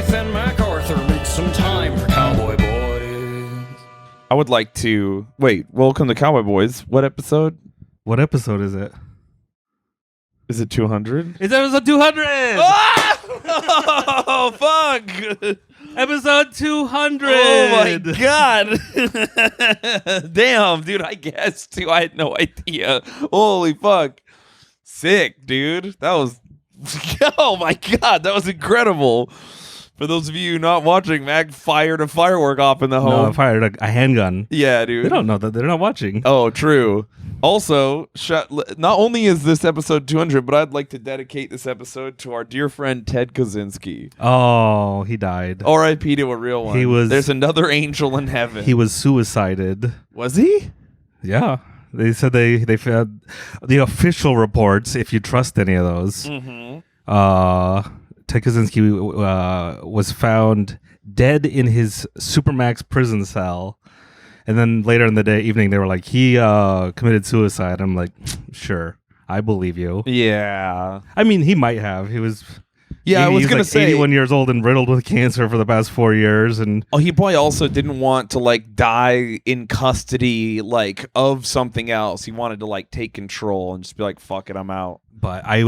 Nathan MacArthur make some time for Cowboy Boys. I would like to... Wait, welcome to Cowboy Boys. What episode? What episode is it? Is it 200? It's episode 200! Oh, fuck! Episode 200! Oh, my God. Damn, dude, I guessed, too. I had no idea. Holy fuck. Sick, dude. That was... Oh, my God. That was incredible. For those of you not watching, Mac fired a firework off in the home. No, I fired a handgun. Yeah, dude. They don't know that. They're not watching. Oh, true. Also, not only is this episode 200, but I'd like to dedicate this episode to our dear friend Ted Kaczynski. Oh, he died. R.I.P. to a real one. There's another angel in heaven. He was suicided. Was he? Yeah. They said they found the official reports, if you trust any of those. Mm-hmm. Ted Kaczynski was found dead in his Supermax prison cell. And then later in the evening, they were like, he committed suicide. I'm like, sure, I believe you. Yeah. I mean, he might have. He was... Yeah, I was going to say 81 years old and riddled with cancer for the past 4 years, and he probably also didn't want to die in custody of something else. He wanted to take control and just be like, "Fuck it, I'm out." But I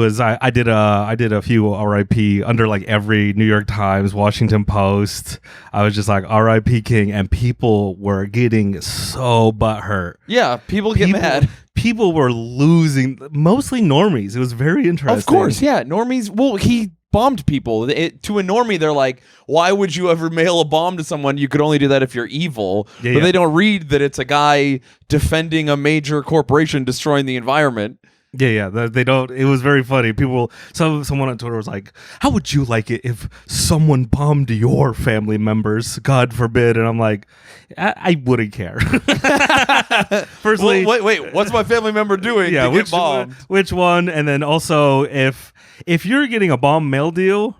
did a few R.I.P. under every New York Times, Washington Post. I was just like R.I.P. King, and people were getting so butthurt. Yeah, people get mad. People were losing, mostly normies. It was very interesting. Of course, yeah, normies. Well, he bombed people. To a normie, they're like, why would you ever mail a bomb to someone? You could only do that if you're evil. Yeah, but they don't read that it's a guy defending a major corporation destroying the environment. Yeah, they don't. It was very funny. Someone on Twitter was like, how would you like it if someone bombed your family members? God forbid. And I'm like, I wouldn't care. Firstly, well, wait, what's my family member doing to get bombed? Which one? And then also, if you're getting a bomb mail deal,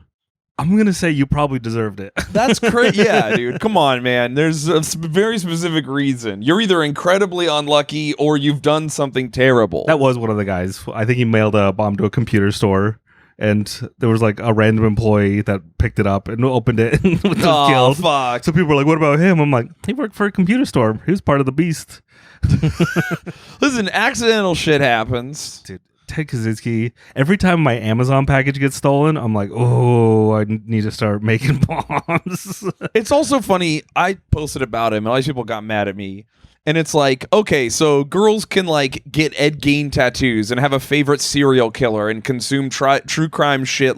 I'm going to say you probably deserved it. That's crazy. Yeah, dude. Come on, man. There's a very specific reason. You're either incredibly unlucky or you've done something terrible. That was one of the guys. I think he mailed a bomb to a computer store, and there was a random employee that picked it up and opened it and was killed. Fuck. So people were like, what about him? I'm like, he worked for a computer store. He was part of the beast. Listen, accidental shit happens. Dude. Ted Kaczynski, every time my Amazon package gets stolen, I'm like, oh, I need to start making bombs. It's also funny, I posted about him, and all these people got mad at me. And it's like, okay, so girls can get Ed Gein tattoos and have a favorite serial killer and consume true crime shit,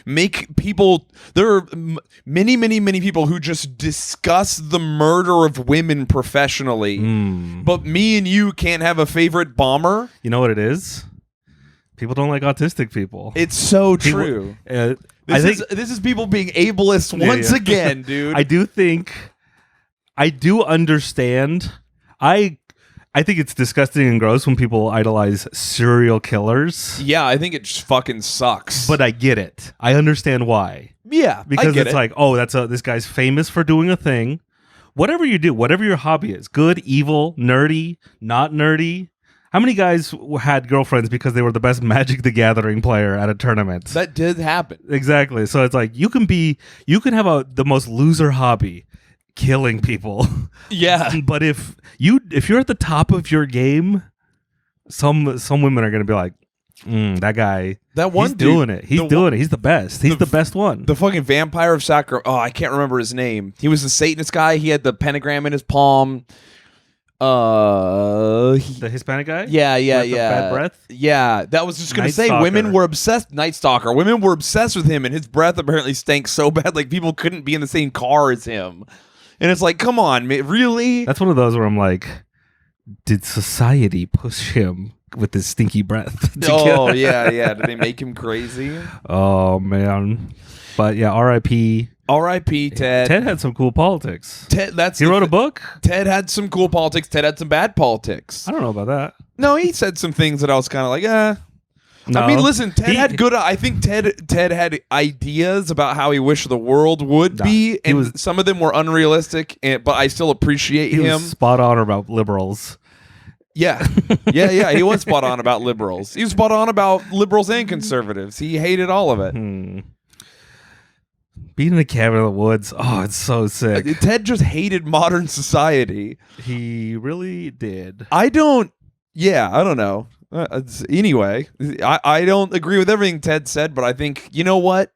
make people... There are many, many, many people who just discuss the murder of women professionally. But me and you can't have a favorite bomber. You know what it is? People don't like autistic people. It's so true. This is people being ableist once again, dude. I do understand. I think it's disgusting and gross when people idolize serial killers. Yeah, I think it just fucking sucks. But I get it. I understand why. Yeah, because it's this guy's famous for doing a thing. Whatever you do, whatever your hobby is, good, evil, nerdy, not nerdy. How many guys had girlfriends because they were the best Magic the Gathering player at a tournament? That did happen. Exactly. So it's you can have the most loser hobby, killing people. Yeah. But if you're at the top of your game, some women are going to be like, that guy, he's doing it. He's doing it. He's the best. He's the best one. The fucking vampire of Sacramento. Oh, I can't remember his name. He was the Satanist guy. He had the pentagram in his palm. The Hispanic guy? Yeah. Bad breath? Yeah, that was just gonna say women were obsessed. Night Stalker. Women were obsessed with him, and his breath apparently stank so bad, people couldn't be in the same car as him. And it's like, come on, man, really? That's one of those where I'm like, did society push him with his stinky breath? Oh yeah. Did they make him crazy? Oh man. But yeah, R.I.P. R.I.P. Ted. Ted had some cool politics. He wrote a book? Ted had some cool politics. Ted had some bad politics. I don't know about that. No, he said some things that I was kind of like, No. I mean, listen, Ted had good... I think Ted had ideas about how he wished the world would be, and some of them were unrealistic, but I still appreciate him. He was spot on about liberals. Yeah. He was spot on about liberals. He was spot on about liberals and conservatives. He hated all of it. Being in a cabin in the woods. Oh, it's so sick. Ted just hated modern society. He really did. I don't know. Anyway, I don't agree with everything Ted said, but I think, you know what?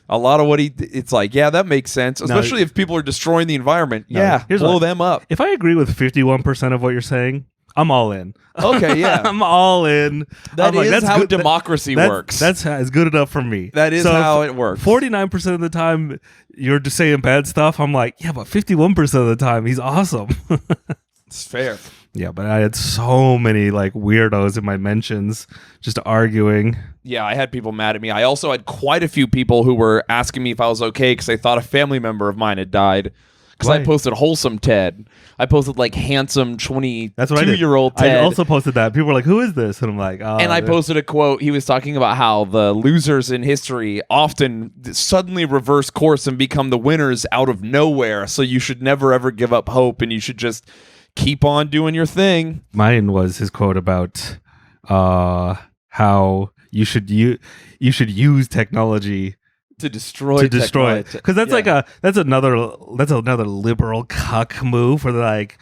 A lot of what it's like, yeah, that makes sense, especially if people are destroying the environment. Blow them up. If I agree with 51% of what you're saying, I'm all in. Okay, yeah. I'm all in. That is how democracy works. That's good enough for me. That is how it works. 49% of the time, you're just saying bad stuff. I'm like, yeah, but 51% of the time, he's awesome. It's fair. Yeah, but I had so many like weirdos in my mentions just arguing. Yeah, I had people mad at me. I also had quite a few people who were asking me if I was okay because they thought a family member of mine had died. Because I posted wholesome Ted. I posted like handsome 22-year-old Ted. I also posted that. People were like, "Who is this?" And I'm like, "Oh." And I posted a quote. He was talking about how the losers in history often suddenly reverse course and become the winners out of nowhere. So you should never ever give up hope, and you should just keep on doing your thing. Mine was his quote about how you should use technology to destroy it, because that's another liberal cuck move where they're like,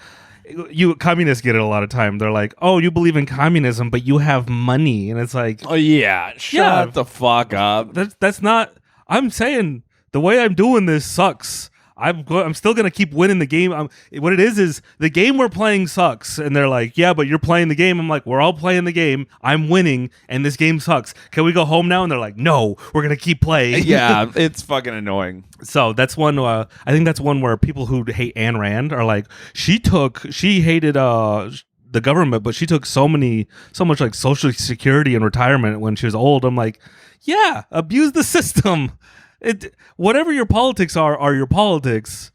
communists get it a lot of time. They're like, oh, you believe in communism but you have money, and it's like, oh yeah, shut the fuck up. That's not. I'm saying the way I'm doing this sucks. I'm still gonna keep winning the game. What it is the game we're playing sucks, and they're like, yeah, but you're playing the game. I'm like, we're all playing the game. I'm winning, and this game sucks. Can we go home now? And they're like, no, we're gonna keep playing. Yeah, it's fucking annoying. So that's one. I think that's one where people who hate Ayn Rand are like, she hated the government, but she took so much like Social Security and retirement when she was old. I'm like, yeah, abuse the system. Whatever your politics are your politics,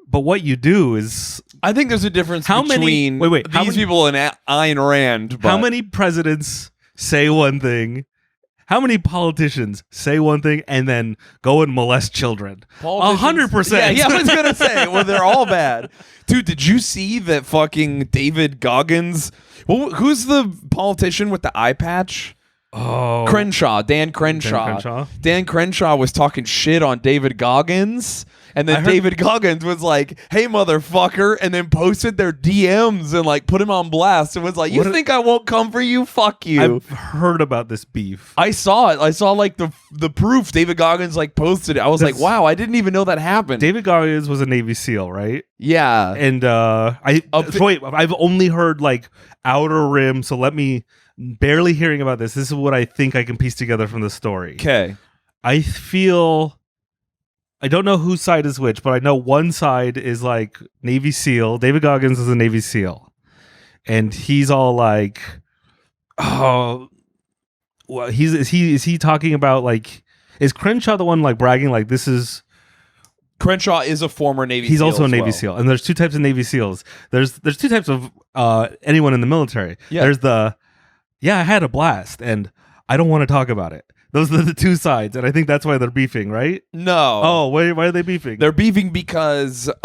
but what you do is. I think there's a difference between these people and Ayn Rand. But how many presidents say one thing? How many politicians say one thing and then go and molest children? 100%. Yeah, I was gonna say, well, they're all bad. Dude, did you see that fucking David Goggins? Well, who's the politician with the eye patch? Oh, Dan Crenshaw. Dan Crenshaw was talking shit on David Goggins, and then David Goggins was like, "Hey, motherfucker," and then posted their DMs and like put him on blast and was like, "You think I won't come for you? Fuck you." I've heard about this beef. I saw it. I saw like the proof. David Goggins like posted it. I was like, "Wow, I didn't even know that happened." David Goggins was a Navy SEAL, right? Yeah, and I've only heard like outer rim. So let me. Barely hearing about this. This is what I think I can piece together from the story. Okay. I don't know whose side is which, but I know one side is like Navy SEAL. David Goggins is a Navy SEAL. And he's all like, oh, well, is he talking about like, is Crenshaw the one like bragging like this is. Crenshaw is a former Navy SEAL. He's also a Navy SEAL. And there's two types of Navy SEAls. There's two types of anyone in the military. Yeah. There's I had a blast, and I don't want to talk about it. Those are the two sides, and I think that's why they're beefing, right? No. Oh, why are they beefing? They're beefing because David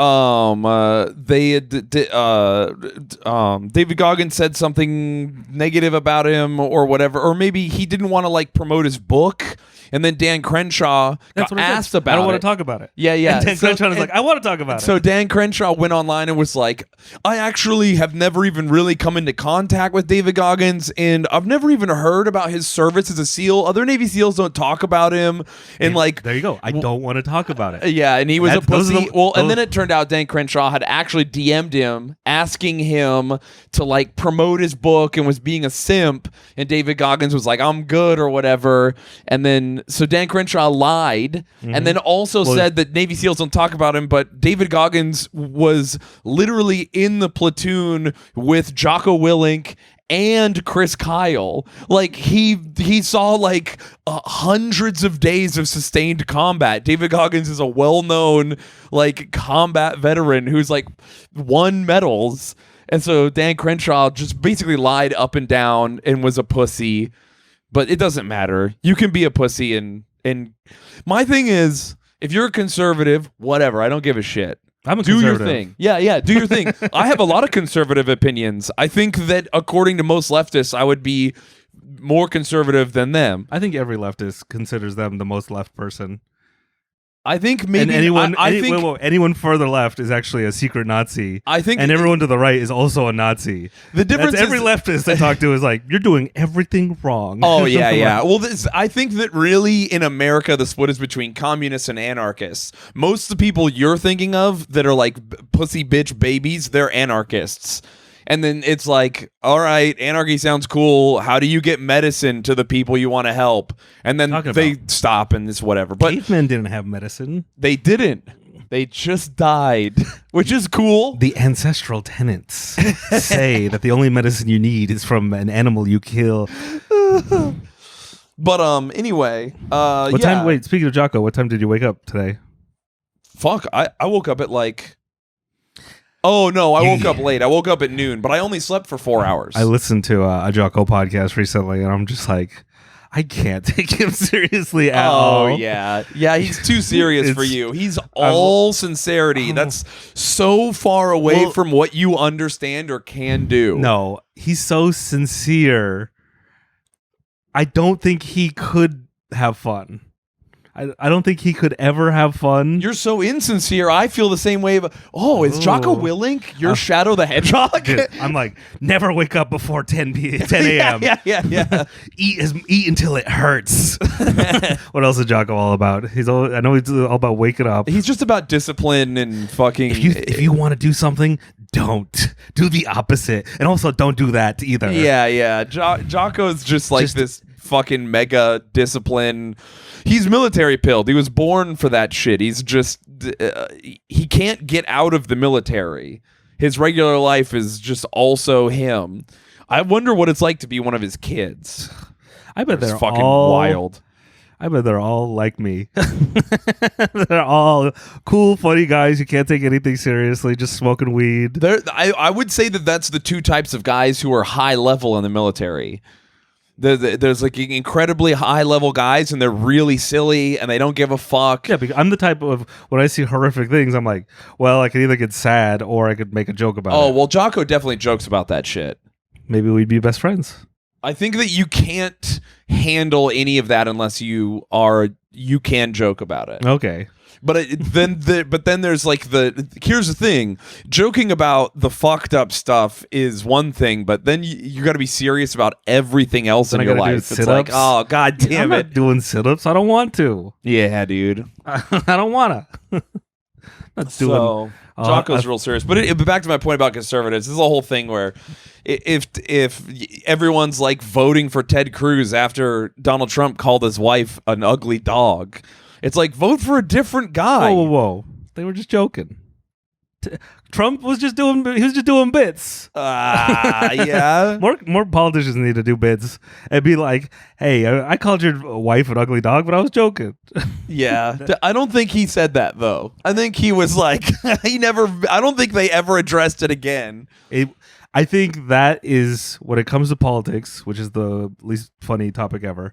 Goggins said something negative about him or whatever, or maybe he didn't want to like promote his book. And then Dan Crenshaw got asked about it. I don't want to talk about it. Yeah. And Dan Crenshaw is like, I want to talk about it. So Dan Crenshaw went online and was like, I actually have never even really come into contact with David Goggins, and I've never even heard about his service as a SEAL. Other Navy SEALs don't talk about him. And like, there you go. I don't want to talk about it. Yeah, and he was a pussy. And then it turned out Dan Crenshaw had actually DM'd him, asking him to like promote his book and was being a simp. And David Goggins was like, I'm good or whatever. And then so Dan Crenshaw lied and then also said that Navy SEALs don't talk about him, but David Goggins was literally in the platoon with Jocko Willink and Chris Kyle. Like he saw like hundreds of days of sustained combat. David Goggins is a well-known like combat veteran who's like won medals. And so Dan Crenshaw just basically lied up and down and was a pussy. But it doesn't matter. You can be a pussy and my thing is, if you're a conservative, whatever, I don't give a shit. I'm a do conservative. your thing. Yeah, do your thing. I have a lot of conservative opinions. I think that according to most leftists, I would be more conservative than them. I think every leftist considers them the most left person. I think maybe And anyone, I think anyone further left is actually a secret Nazi. I think and everyone to the right is also a Nazi. the difference That's every is, leftist I talk to is like, you're doing everything wrong. Oh yeah, yeah. Well, I think that really in America the split is between communists and anarchists. Most of the people you're thinking of that are like pussy bitch babies, they're anarchists. And then it's like, all right, anarchy sounds cool. How do you get medicine to the people you want to help? And then they stop and it's whatever. But cavemen didn't have medicine. They didn't. They just died, which is cool. The ancestral tenets say that the only medicine you need is from an animal you kill. But anyway, what time? Wait, speaking of Jocko, what time did you wake up today? Fuck, I woke up at like. Oh no, I woke up late. I woke up at noon, but I only slept for 4 hours. I listened to a Jocko podcast recently, and I'm just like, I can't take him seriously at all. Oh yeah, he's too serious for you. He's all sincerity. That's so far away from what you understand or can do. No, he's so sincere. I don't think he could have fun. I don't think he could ever have fun. You're so insincere. I feel the same way. Is Jocko Willink your Shadow the Hedgehog? Dude, I'm like, never wake up before 10 a.m. Yeah. Eat until it hurts. What else is Jocko all about? I know he's all about waking up. He's just about discipline and fucking. If you want to do something, don't do the opposite, and also don't do that either. Yeah. Jocko's just like this fucking mega discipline. He's military pilled. He was born for that shit. He's just he can't get out of the military. His regular life is just also him. I wonder what it's like to be one of his kids. I bet they're fucking all wild. I bet they're all like me. They're all cool, funny guys who can't take anything seriously, just smoking weed. I would say that that's the two types of guys who are high level in the military. There's like incredibly high level guys, and they're really silly, and they don't give a fuck. Yeah, because I'm the type of, when I see horrific things, I'm like, well, I could either get sad or I could make a joke about it. Oh, well, Jocko definitely jokes about that shit. Maybe we'd be best friends. I think that you can't handle any of that unless you can joke about it. Okay. But then there's like here's the thing, joking about the fucked up stuff is one thing, but then you got to be serious about everything else in your life. It's like, oh god damn I'm not doing sit-ups. I don't want to. Yeah, dude. I don't want to. So Jocko's real serious. But back to my point about conservatives, this is a whole thing where if everyone's like voting for Ted Cruz after Donald Trump called his wife an ugly dog, it's like, vote for a different guy. Whoa. They were just joking. Trump was just doing bits. Yeah. More politicians need to do bits and be like, hey, I called your wife an ugly dog, but I was joking. Yeah. I don't think he said that, though. I think he was like, I don't think they ever addressed it again. I think that is, when it comes to politics, which is the least funny topic ever.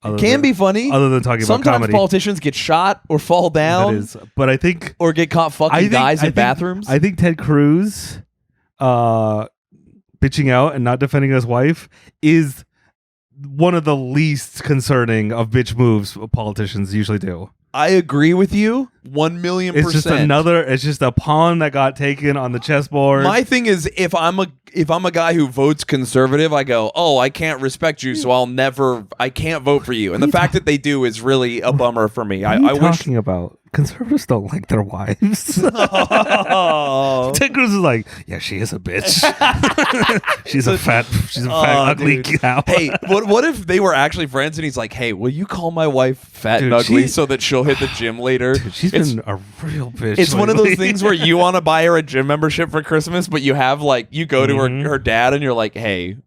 It can be funny. Other than talking about comedy. Sometimes politicians get shot or fall down. That is, but I think... Or get caught fucking guys in bathrooms. I think Ted Cruz bitching out and not defending his wife is one of the least concerning of bitch moves politicians usually do. I agree with you 1,000,000%. It's just a pawn that got taken on the chessboard. My thing is, if I'm a guy who votes conservative, I go, oh, I can't respect you, so I can't vote for you. And the fact that they do is really a bummer for me. What are you talking about? Conservatives don't like their wives. Oh. Ted Cruz is like, yeah, she is a bitch. she's a fat, ugly cow. Hey, what if they were actually friends and he's like, hey, will you call my wife fat and ugly so that she'll hit the gym later? Dude, she's been a real bitch. It's one of those things where you want to buy her a gym membership for Christmas, but you have you go to her dad and you're like, hey,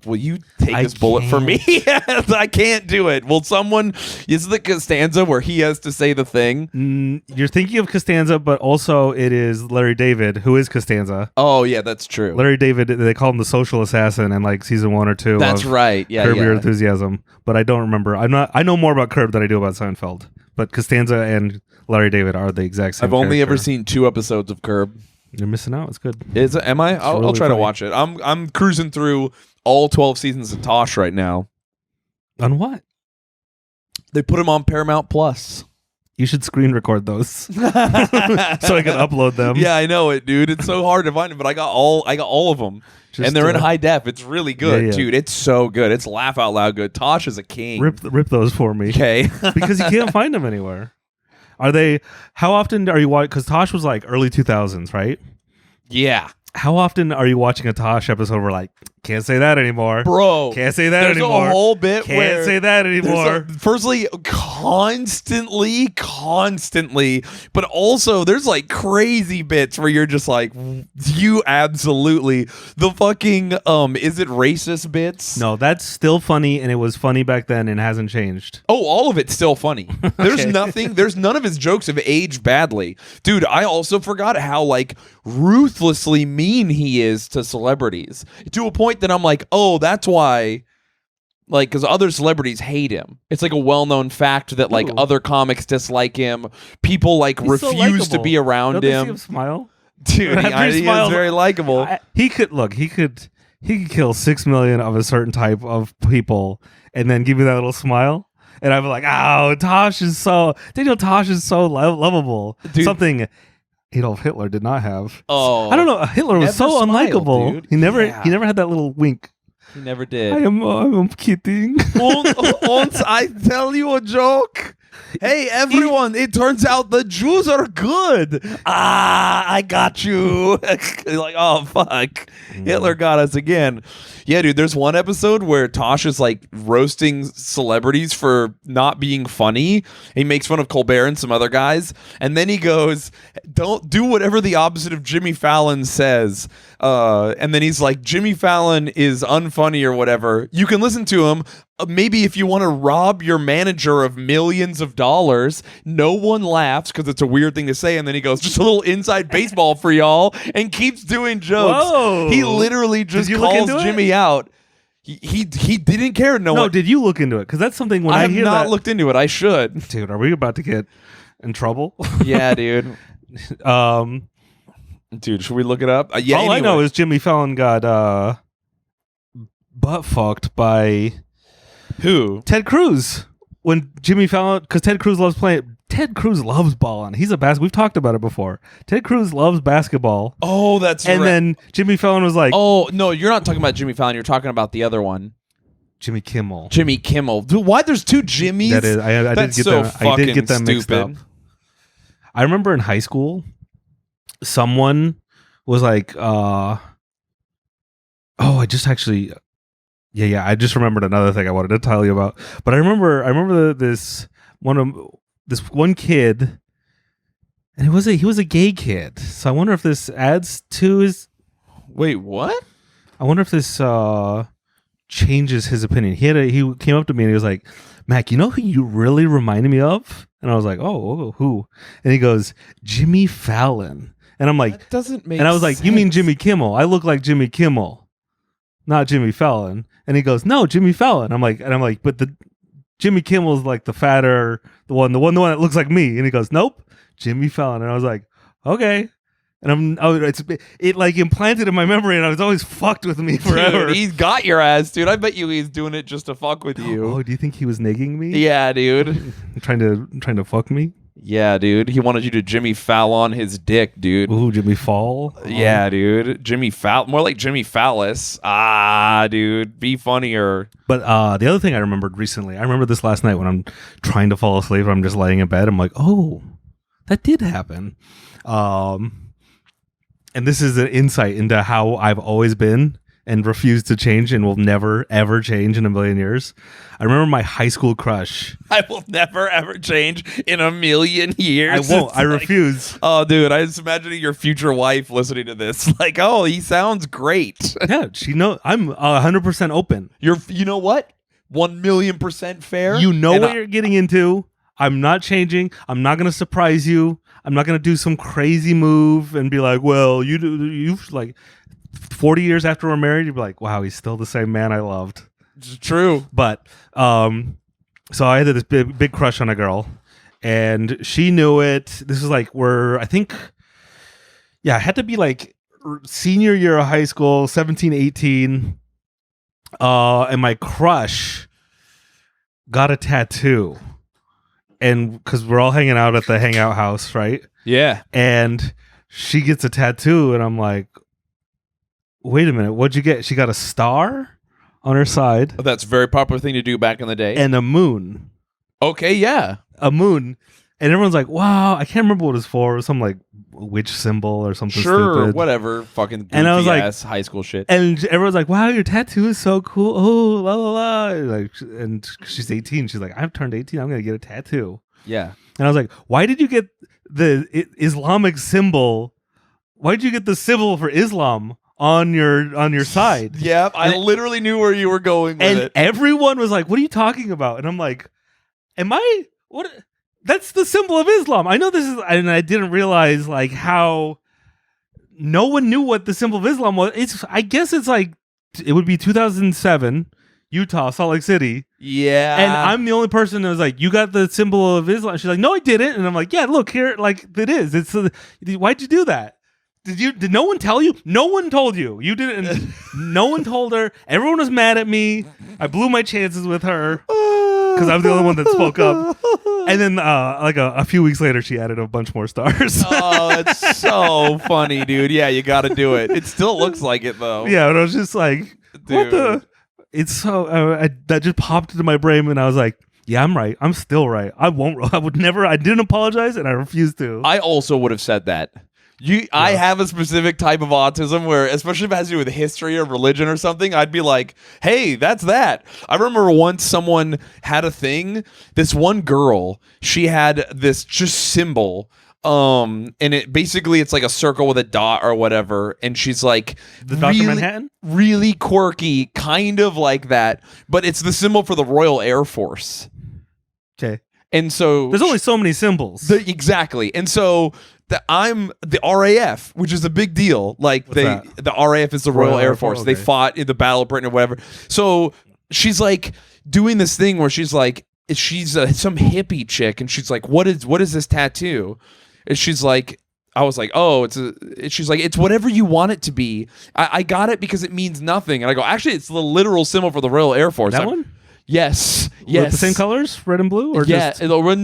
will you take this bullet for me? I can't do it. Will someone... Is the Costanza where he has to say the thing? You're thinking of Costanza, but also it is Larry David, who is Costanza. Oh, yeah, that's true. Larry David, they call him the social assassin in season 1 or 2. That's right. Yeah, Curb Your Enthusiasm. But I don't remember. I know more about Curb than I do about Seinfeld. But Costanza and Larry David are the exact same I've only ever seen 2 episodes of Curb. You're missing out. It's good. Am I? I'll try to watch it. I'm cruising through all 12 seasons of Tosh right now. On what? They put them on Paramount Plus. You should screen record those so I can upload them. Yeah, I know it, dude. It's so hard to find them, but I got all of them. And they're in high def. It's really good, dude. It's so good. It's laugh out loud good. Tosh is a king. Rip those for me. Okay. Because you can't find them anywhere. Are they, how often are you watching, because Tosh was like early 2000s, right? Yeah. How often are you watching a Tosh episode where like, can't say that anymore, bro? Can't say that there's anymore. A whole bit can't where say that anymore. Firstly, constantly, but also there's like crazy bits where you're just like, you absolutely the fucking is it racist bits? No, that's still funny, and it was funny back then, and hasn't changed. Oh, all of it's still funny. There's nothing. There's none of his jokes have aged badly, dude. I also forgot how like ruthlessly mean he is to celebrities, to a point that I'm like, oh, that's why, like, because other celebrities hate him. It's like a well-known fact that like other comics dislike him. People like He's refuse so to be around Don't him. They see him smile? Dude, he is very likable. He could kill 6 million of a certain type of people and then give me that little smile, and I'd be like, oh, Daniel Tosh is so lovable. Dude. Something Adolf Hitler did not have. Oh, I don't know. Hitler was so smiled, unlikable. dude. He never had that little wink. He never did. I'm kidding. Once I tell you a joke. Hey, everyone, it turns out the Jews are good. I got you. Like, oh, fuck. Hitler got us again. Yeah, dude, there's one episode where Tosh is like roasting celebrities for not being funny. He makes fun of Colbert and some other guys. And then he goes, don't do whatever the opposite of Jimmy Fallon says. And then he's like, Jimmy Fallon is unfunny or whatever. You can listen to him. Maybe if you want to rob your manager of millions of dollars. No one laughs because it's a weird thing to say. And then he goes, just a little inside baseball for y'all, and keeps doing jokes. Whoa. He literally just calls Jimmy out. He didn't care. No, did you look into it? Because that's something when I have hear not that, looked into it. I should. Dude, are we about to get in trouble? Yeah, dude. Dude, should we look it up? Yeah. All I know is Jimmy Fallon got butt fucked by who? Ted Cruz. When Jimmy Fallon, because Ted Cruz loves playing. Ted Cruz loves balling. He's a we've talked about it before. Ted Cruz loves basketball. Oh, that's right. And then Jimmy Fallon was like, oh, no, you're not talking about Jimmy Fallon. You're talking about the other one. Jimmy Kimmel. Jimmy Kimmel. Dude, why there's two Jimmys? That is, I that's did so get them. I did get them mixed stupid. up. I remember in high school, someone was like, I just actually, yeah. I just remembered another thing I wanted to tell you about. But I remember this one kid, and he was a gay kid. So I wonder if this adds to his. Wait, what? I wonder if this changes his opinion. He came up to me and he was like, Mac, you know who you really reminded me of? And I was like, oh, who? And he goes, Jimmy Fallon. And I'm like, that doesn't make and I was like, sense. you mean Jimmy Kimmel? I look like Jimmy Kimmel, not Jimmy Fallon. And he goes, no, Jimmy Fallon. I'm like, but the Jimmy Kimmel's like the fatter, the one that looks like me. And he goes, nope, Jimmy Fallon. And I was like, okay. And it like implanted in my memory, and I was always fucked with me forever. Dude, he's got your ass, dude. I bet you he's doing it just to fuck with you. Oh, do you think he was nigging me? Yeah, dude. trying to fuck me? Yeah, dude. He wanted you to Jimmy Fallon his dick, dude. Ooh, Jimmy Fall? Yeah, dude. Jimmy more like Jimmy Phallus. Ah, dude. Be funnier. But the other thing I remembered recently, I remember this last night when I'm trying to fall asleep, I'm just laying in bed. I'm like, oh, that did happen. And this is an insight into how I've always been and refused to change and will never, ever change in a million years. I remember my high school crush. I will never, ever change in a million years. I won't. I refuse. Oh, dude. I was imagining your future wife listening to this. Like, oh, he sounds great. Yeah, she knows. I'm 100% open. You know what? 1,000,000% fair. You know what you're getting into. I'm not changing. I'm not going to surprise you. I'm not going to do some crazy move and be like, well, you've like 40 years after we're married, you'd be like, wow, he's still the same man I loved. It's true. But so I had this big crush on a girl, and she knew it. This is like I had to be like senior year of high school, 17, 18. And my crush got a tattoo. and because we're all hanging out at the hangout house, right? Yeah. And she gets a tattoo, and I'm like, wait a minute, what'd you get? She got a star on her side. Oh, that's a very popular thing to do back in the day. And a moon. Okay, yeah. A moon. And everyone's like, wow, I can't remember what it's for. It was some like witch symbol or something stupid. Whatever. Fucking goofy And I was like, ass high school shit. And everyone's like, wow, your tattoo is so cool. Oh, la la la. Like, and she's 18. She's like, I've turned 18. I'm going to get a tattoo. Yeah. And I was like, why did you get the Islamic symbol? Why did you get the symbol for Islam on your side? Yeah, I literally knew where you were going with it. And everyone was like, what are you talking about? And I'm like, what? That's the symbol of Islam. I know this is, and I didn't realize like how no one knew what the symbol of Islam was. I guess it's like, it would be 2007, Utah, Salt Lake City. Yeah. And I'm the only person that was like, you got the symbol of Islam. She's like, no, I didn't. And I'm like, yeah, look here. Like it is. Why'd you do that? Did no one tell you? No one told you. You didn't. No one told her. Everyone was mad at me. I blew my chances with her because I'm the only one that spoke up. And then like a few weeks later, she added a bunch more stars. Oh, that's so funny, dude. Yeah, you got to do it. It still looks like it, though. Yeah, but I was just like, Dude. what the? It's so, that just popped into my brain and I was like, yeah, I'm right. I'm still right. I would never, I didn't apologize and I refuse to. I also would have said that. I have a specific type of autism where, especially if it has to do with history or religion or something, I'd be like, hey, that's that. I remember once someone had a thing, this one girl, she had this just symbol, and it's like a circle with a dot or whatever, and she's like, the Dr. Manhattan? Really quirky, kind of like that, but it's the symbol for the Royal Air Force. Okay. And so there's only so many symbols. Exactly. And so I'm the RAF, which is a big deal. Like the RAF is the Royal Air Force. Okay. They fought in the Battle of Britain or whatever. So she's like doing this thing where she's like, she's some hippie chick, and she's like, what is this tattoo? And she's like, I was like, oh, she's like, it's whatever you want it to be. I got it because it means nothing. And I go, actually, it's the literal symbol for the Royal Air Force. That one? Yes. With the same colors, red and blue, or just... they were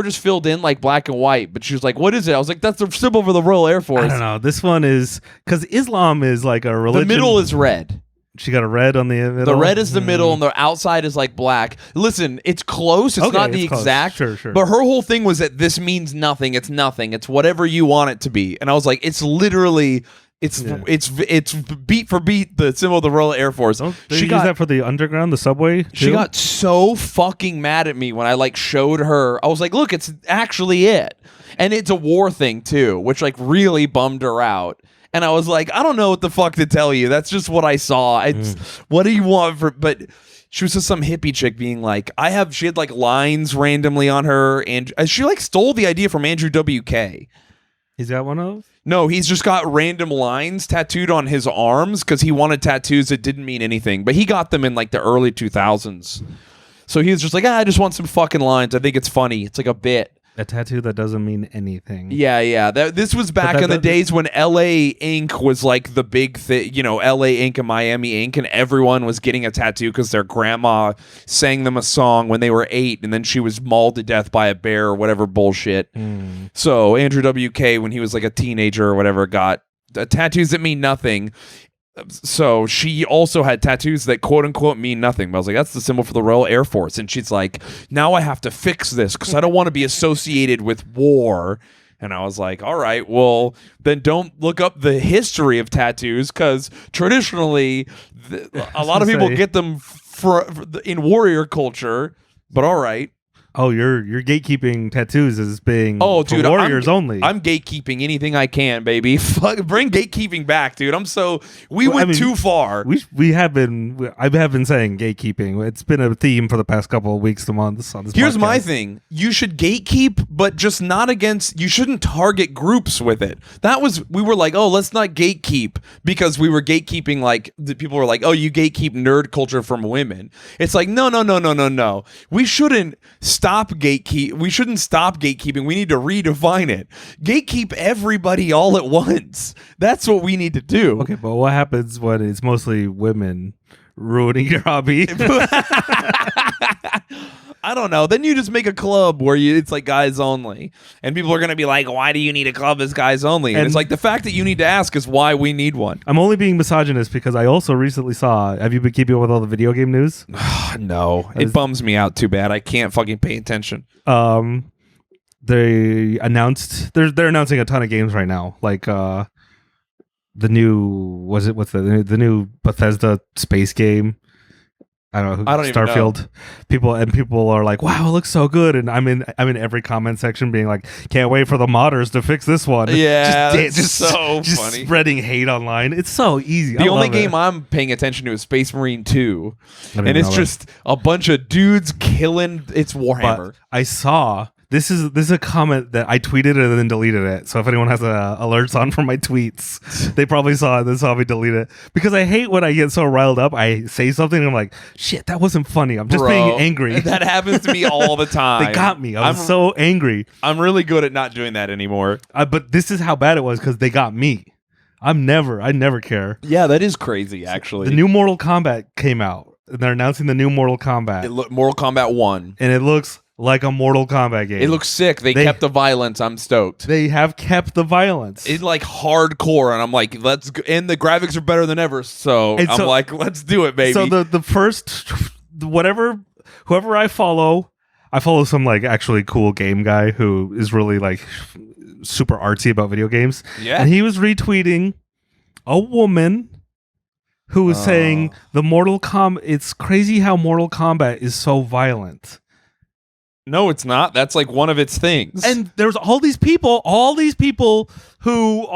just filled in like black and white. But she was like, "What is it?" I was like, "That's the symbol for the Royal Air Force." I don't know. This one is because Islam is like a religion. The middle is red. She got a red on the middle. The red is the middle, and the outside is like black. Listen, it's close. It's not the exact. Sure. But her whole thing was that this means nothing. It's nothing. It's whatever you want it to be. And I was like, it's literally. It's beat for beat the symbol of the Royal Air Force. She use that for the underground, the subway too? She got so fucking mad at me when I like showed her. I was like, look, it's actually it. And it's a war thing too, which like really bummed her out. And I was like, I don't know what the fuck to tell you. That's just what I saw. It's what do you want for, but she was just some hippie chick being like, she had like lines randomly on her, and she like stole the idea from Andrew WK. He's got one of those? No, he's just got random lines tattooed on his arms because he wanted tattoos that didn't mean anything. But he got them in like the early 2000s. So he was just like, I just want some fucking lines. I think it's funny. It's like a bit. A tattoo that doesn't mean anything. Yeah. This was back in the days when LA Ink was like the big thing, LA Ink and Miami Ink, and everyone was getting a tattoo because their grandma sang them a song when they were 8, and then she was mauled to death by a bear or whatever bullshit. So Andrew WK, when he was like a teenager or whatever, got tattoos that mean nothing. So she also had tattoos that quote unquote mean nothing. But I was like, that's the symbol for the Royal Air Force. And she's like, now I have to fix this because I don't want to be associated with war. And I was like, all right, well, then don't look up the history of tattoos because traditionally a lot of people get them in warrior culture. But all right. Oh, you're gatekeeping tattoos as being dude, for warriors only. I'm gatekeeping anything I can, baby. Fuck, bring gatekeeping back, dude. We went too far. I have been saying gatekeeping. It's been a theme for the past couple of weeks on this Here's podcast. my thing. You should gatekeep, but just not against, you shouldn't target groups with it. We were like, oh, let's not gatekeep because we were gatekeeping, like, the people were like, oh, you gatekeep nerd culture from women. It's like, no. We shouldn't stop we shouldn't stop gatekeeping. We need to redefine it. Gatekeep everybody all at once. That's what we need to do. Okay, but what happens when it's mostly women ruining your hobby? I don't know. Then you just make a club where it's like guys only, and people are gonna be like, "Why do you need a club as guys only?" And it's like the fact that you need to ask is why we need one. I'm only being misogynist because I also recently saw. Have you been keeping up with all the video game news? No, it bums me out too bad. I can't fucking pay attention. They announced they're announcing a ton of games right now, like the new the new Bethesda space game. I don't know. I don't even know. Starfield. People are like, "Wow, it looks so good," and I'm in every comment section being like, "Can't wait for the modders to fix this one." Yeah, just so just funny. spreading hate online. It's so easy. The only game I'm paying attention to is Space Marine 2, and it's know just a bunch of dudes killing. It's Warhammer. But I saw. This is a comment that I tweeted and then deleted it. So if anyone has alerts on from my tweets, they probably saw it and then saw me delete it. Because I hate when I get so riled up, I say something and I'm like, shit, that wasn't funny. I'm just being angry. That happens to me all the time. They got me. I was so angry. I'm really good at not doing that anymore. But this is how bad it was because they got me. I never care. Yeah, that is crazy, actually. The new Mortal Kombat came out. And they're announcing the new Mortal Kombat. Mortal Kombat 1. And it looks like a Mortal Kombat game. It looks sick. They kept the violence. I'm stoked. They have kept the violence. It's like hardcore, and I'm like, let's go. And the graphics are better than ever. So I'm like, let's do it, baby. So the first whoever I follow some like actually cool game guy who is really like super artsy about video games. Yeah. And he was retweeting a woman who was saying it's crazy how Mortal Kombat is so violent. No, it's not. That's like one of its things. And there's all these people who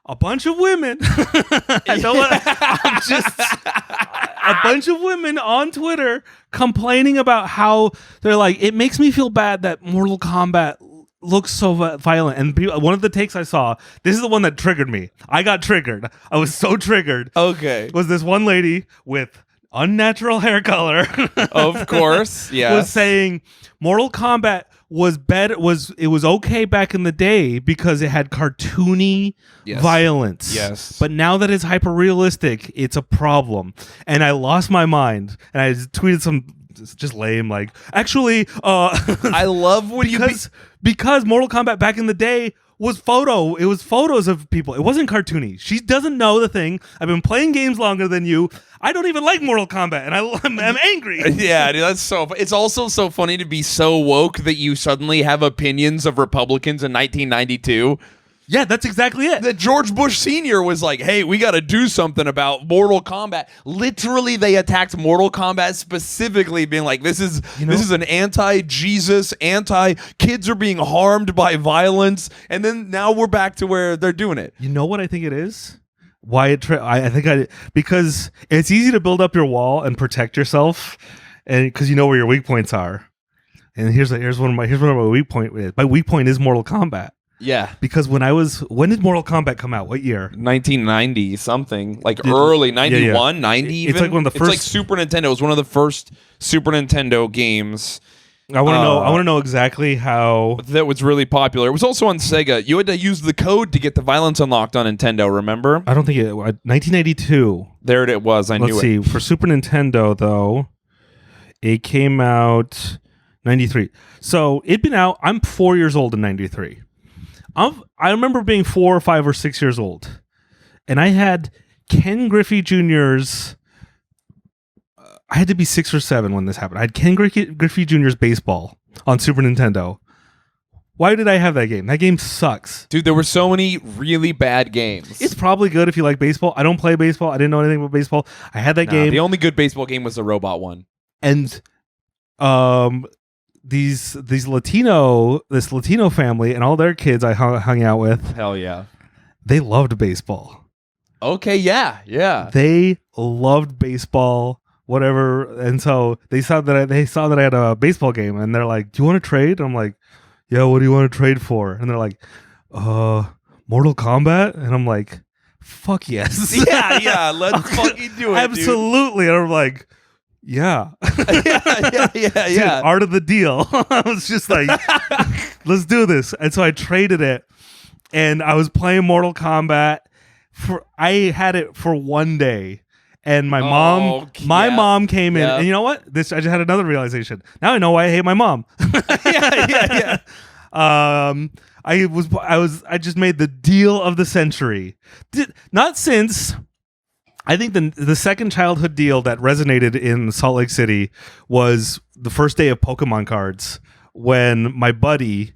a bunch of women. I know I'm just a bunch of women on Twitter complaining about how they're like, it makes me feel bad that Mortal Kombat looks so violent. And one of the takes I saw, this is the one that triggered me. I got triggered. I was so triggered. Okay. Was this one lady with unnatural hair color, of course, yes, was saying Mortal Kombat was better. It was okay back in the day because it had cartoony violence. Yes, but now that it's hyper realistic, it's a problem. And I lost my mind, and I tweeted some just lame like. Actually, I love when because Mortal Kombat back in the day was it was photos of people. It wasn't cartoony. She doesn't know the thing. I've been playing games longer than you. I don't even like Mortal Kombat, and I'm angry. Yeah, dude, that's so. It's also so funny to be so woke that you suddenly have opinions of Republicans in 1992. Yeah, that's exactly it. That George Bush Sr. was like, hey, we got to do something about Mortal Kombat. Literally, they attacked Mortal Kombat specifically, being like, this is an anti-Jesus, kids are being harmed by violence. And then now we're back to where they're doing it. You know what I think it is? Because it's easy to build up your wall and protect yourself, and because you know where your weak points are. And here's one of my weak point is. My weak point is Mortal Kombat. Yeah. Because when did Mortal Kombat come out? What year? 1990 something. Early 91, 90 even. It's like one of the first. It's like Super Nintendo. It was one of the first Super Nintendo games. I want to know exactly how that was really popular. It was also on Sega. You had to use the code to get the violence unlocked on Nintendo, remember? I don't think 1982. There it was. Let's see. For Super Nintendo though, it came out 93. So it'd been out. I'm 4 years old in 93. I remember being 4 or 5 or 6 years old, and I had Ken Griffey Jr.'s. I had to be 6 or 7 when this happened. I had Ken Griffey Jr.'s baseball on Super Nintendo. Why did I have that game? That game sucks. Dude, there were so many really bad games. It's probably good if you like baseball. I don't play baseball. I didn't know anything about baseball. I had that game. The only good baseball game was the robot one. And this Latino family and all their kids I hung out with. Hell yeah. They loved baseball. Okay, yeah. They loved baseball, whatever. And so they saw that I had a baseball game, and they're like, "Do you want to trade?" I'm like, "Yeah, what do you want to trade for?" And they're like, Mortal Kombat?" And I'm like, "Fuck yes." Yeah, let's fucking do it. Absolutely. Dude. And I'm like, yeah. yeah. Dude, art of the deal. I was just like, let's do this. And so I traded it, and I was playing Mortal Kombat. I had it for one day, And my mom came in, and you know what? I just had another realization. Now I know why I hate my mom. yeah. I just made the deal of the century. Not since. I think the second childhood deal that resonated in Salt Lake City was the first day of Pokemon cards, when my buddy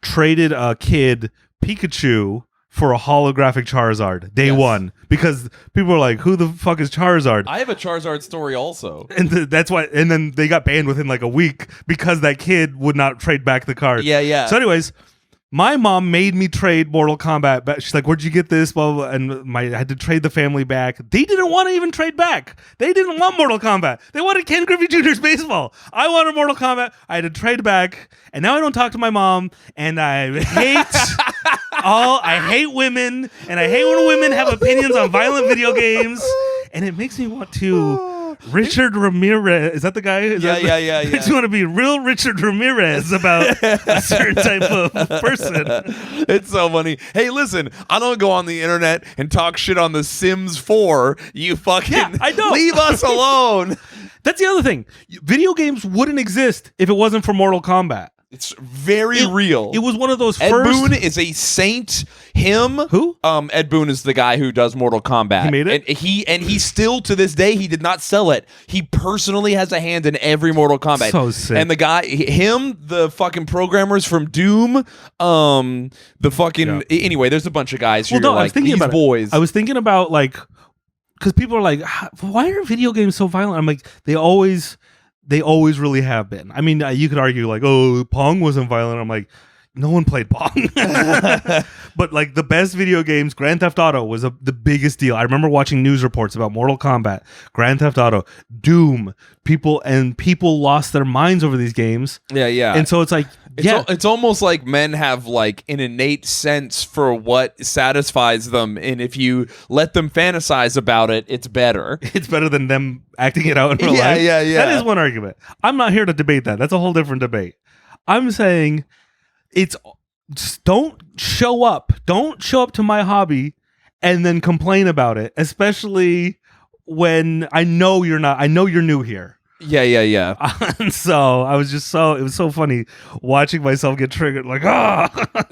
traded a kid Pikachu for a holographic Charizard day one, because people were like, who the fuck is Charizard? I have a Charizard story also. And that's why, and then they got banned within like a week because that kid would not trade back the card. Yeah. So anyways, my mom made me trade Mortal Kombat back. She's like, where'd you get this? Blah, blah, blah. And I had to trade the family back. They didn't want to even trade back. They didn't want Mortal Kombat. They wanted Ken Griffey Jr.'s baseball. I wanted Mortal Kombat. I had to trade back. And now I don't talk to my mom. And I hate I hate women. And I hate when women have opinions on violent video games. And it makes me want to Richard Ramirez. Is that the guy? Yeah. Makes me want to be real Richard Ramirez about a certain type of person. It's so funny. Hey, listen, I don't go on the internet and talk shit on The Sims 4. You fucking I don't. leave us alone. That's the other thing. Video games wouldn't exist if it wasn't for Mortal Kombat. It's very real. It was one of those Ed first... Boon is a saint. Him, who? Ed Boon is the guy who does Mortal Kombat. He made it? And he still to this day, he did not sell it. He personally has a hand in every Mortal Kombat. So sick. And the guy, the fucking programmers from Doom, the fucking anyway, there's a bunch of guys who are like these boys. I was thinking about like, because people are like, why are video games so violent? I'm like, they always really have been. I mean, you could argue like, oh, Pong wasn't violent. I'm like, no one played Pong. But like the best video games, Grand Theft Auto was the biggest deal. I remember watching news reports about Mortal Kombat, Grand Theft Auto, Doom. People lost their minds over these games. Yeah. And so it's like, it's almost like men have like an innate sense for what satisfies them, and if you let them fantasize about it, it's better. It's better than them acting it out in real life. Yeah. That is one argument. I'm not here to debate that. That's a whole different debate. I'm saying just don't show up. Don't show up to my hobby and then complain about it, especially when I know you're not. I know you're new here. Yeah. And so it was so funny watching myself get triggered, like,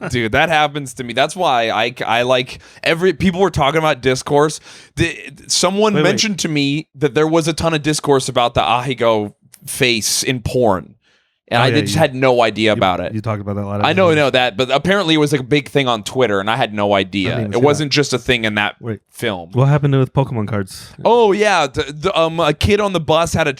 Dude, that happens to me. That's why I like people were talking about discourse. Someone mentioned to me that there was a ton of discourse about the Ahigo face in porn. And I just had no idea about it. You talked about that a lot. I know that, but apparently it was like a big thing on Twitter, and I had no idea. It wasn't just a thing in that film. What happened with Pokemon cards? Oh yeah, a kid on the bus had a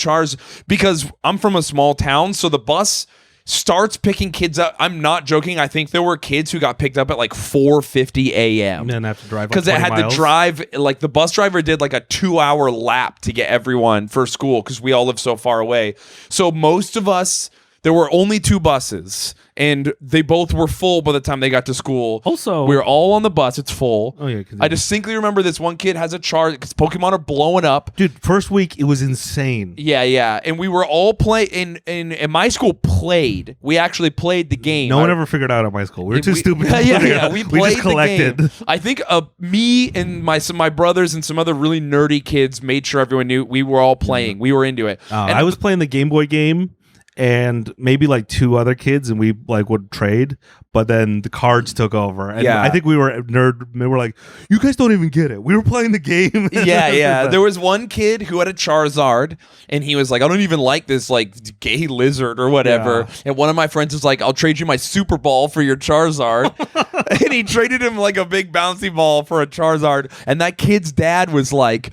because I'm from a small town, so the bus starts picking kids up. I'm not joking. I think there were kids who got picked up at like 4:50 a.m. And then have to drive because it had to drive. Like the bus driver did like a 2-hour lap to get everyone for school because we all live so far away. So most of us. There were only 2 buses, and they both were full by the time they got to school. Also, we were all on the bus. It's full. Oh yeah, I distinctly remember this one kid has a charge because Pokemon are blowing up. Dude, first week it was insane. Yeah, and we were all playing. In my school, played. We actually played the game. No one ever figured out at my school. We were too stupid. We just collected. The game. I think me and my brothers and some other really nerdy kids made sure everyone knew we were all playing. We were into it. And I was playing the Game Boy game. And maybe like 2 other kids, and we like would trade, but then the cards took over. And I think we were like, you guys don't even get it. We were playing the game. Yeah. There was one kid who had a Charizard, and he was like, I don't even like this like gay lizard or whatever. Yeah. And one of my friends was like, I'll trade you my Super Ball for your Charizard. And he traded him like a big bouncy ball for a Charizard. And that kid's dad was like,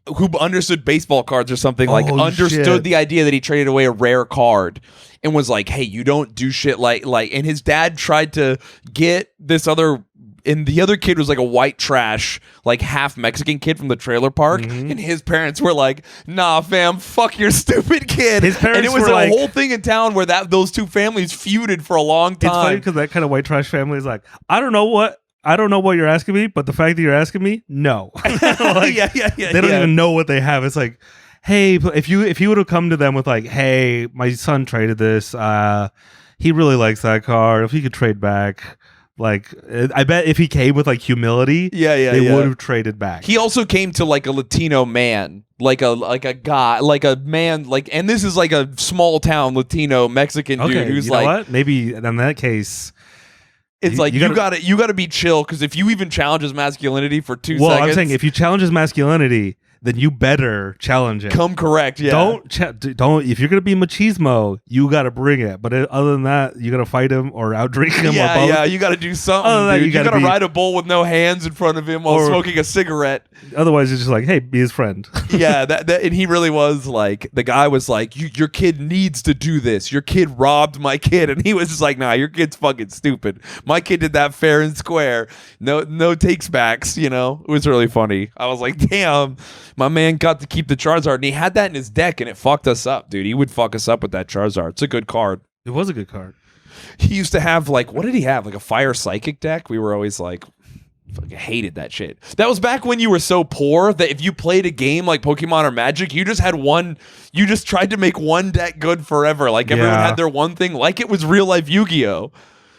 who understood baseball cards or something, like understood the idea that he traded away a rare card and was like, hey, you don't do shit like, and his dad tried to get this other, and the other kid was like a white trash, like half Mexican kid from the trailer park. Mm-hmm. And his parents were like, nah, fam, fuck your stupid kid. His parents and it was were a whole thing in town where those two families feuded for a long time. It's funny because that kind of white trash family is like, I don't know what you're asking me, but the fact that you're asking me, no. Like, yeah. They don't even know what they have. It's like, hey, if you would have come to them with like, hey, my son traded this. He really likes that card. If he could trade back, Like, I bet if he came with like humility, they would have traded back. He also came to like a Latino man, like a guy, like a man, like, and this is like a small town Latino Mexican dude who's you like, know what? Maybe in that case, it's like you gotta be chill, because if you even challenge his masculinity for 2 seconds, I'm saying if you challenge his masculinity, then you better challenge it. Come correct, yeah. Don't. If you're gonna be machismo, you gotta bring it. But other than that, you gotta fight him or outdrink him. Yeah, or both. yeah. You gotta do something. Other Dude. you gotta ride a bull with no hands in front of him while smoking a cigarette. Otherwise, it's just like, hey, be his friend. Yeah, and he really was like, the guy was like, your kid needs to do this. Your kid robbed my kid, and he was just like, nah, your kid's fucking stupid. My kid did that fair and square. No takes backs. You know, it was really funny. I was like, damn, my man got to keep the Charizard, and he had that in his deck, and it fucked us up, dude. He would fuck us up with that Charizard. It's a good card. It was a good card. He used to have like, what did he have? Like a Fire Psychic deck. We were always like, fucking hated that shit. That was back when you were so poor that if you played a game like Pokemon or Magic, you just had one. You just tried to make one deck good forever. Like everyone had their one thing, like it was real life Yu-Gi-Oh.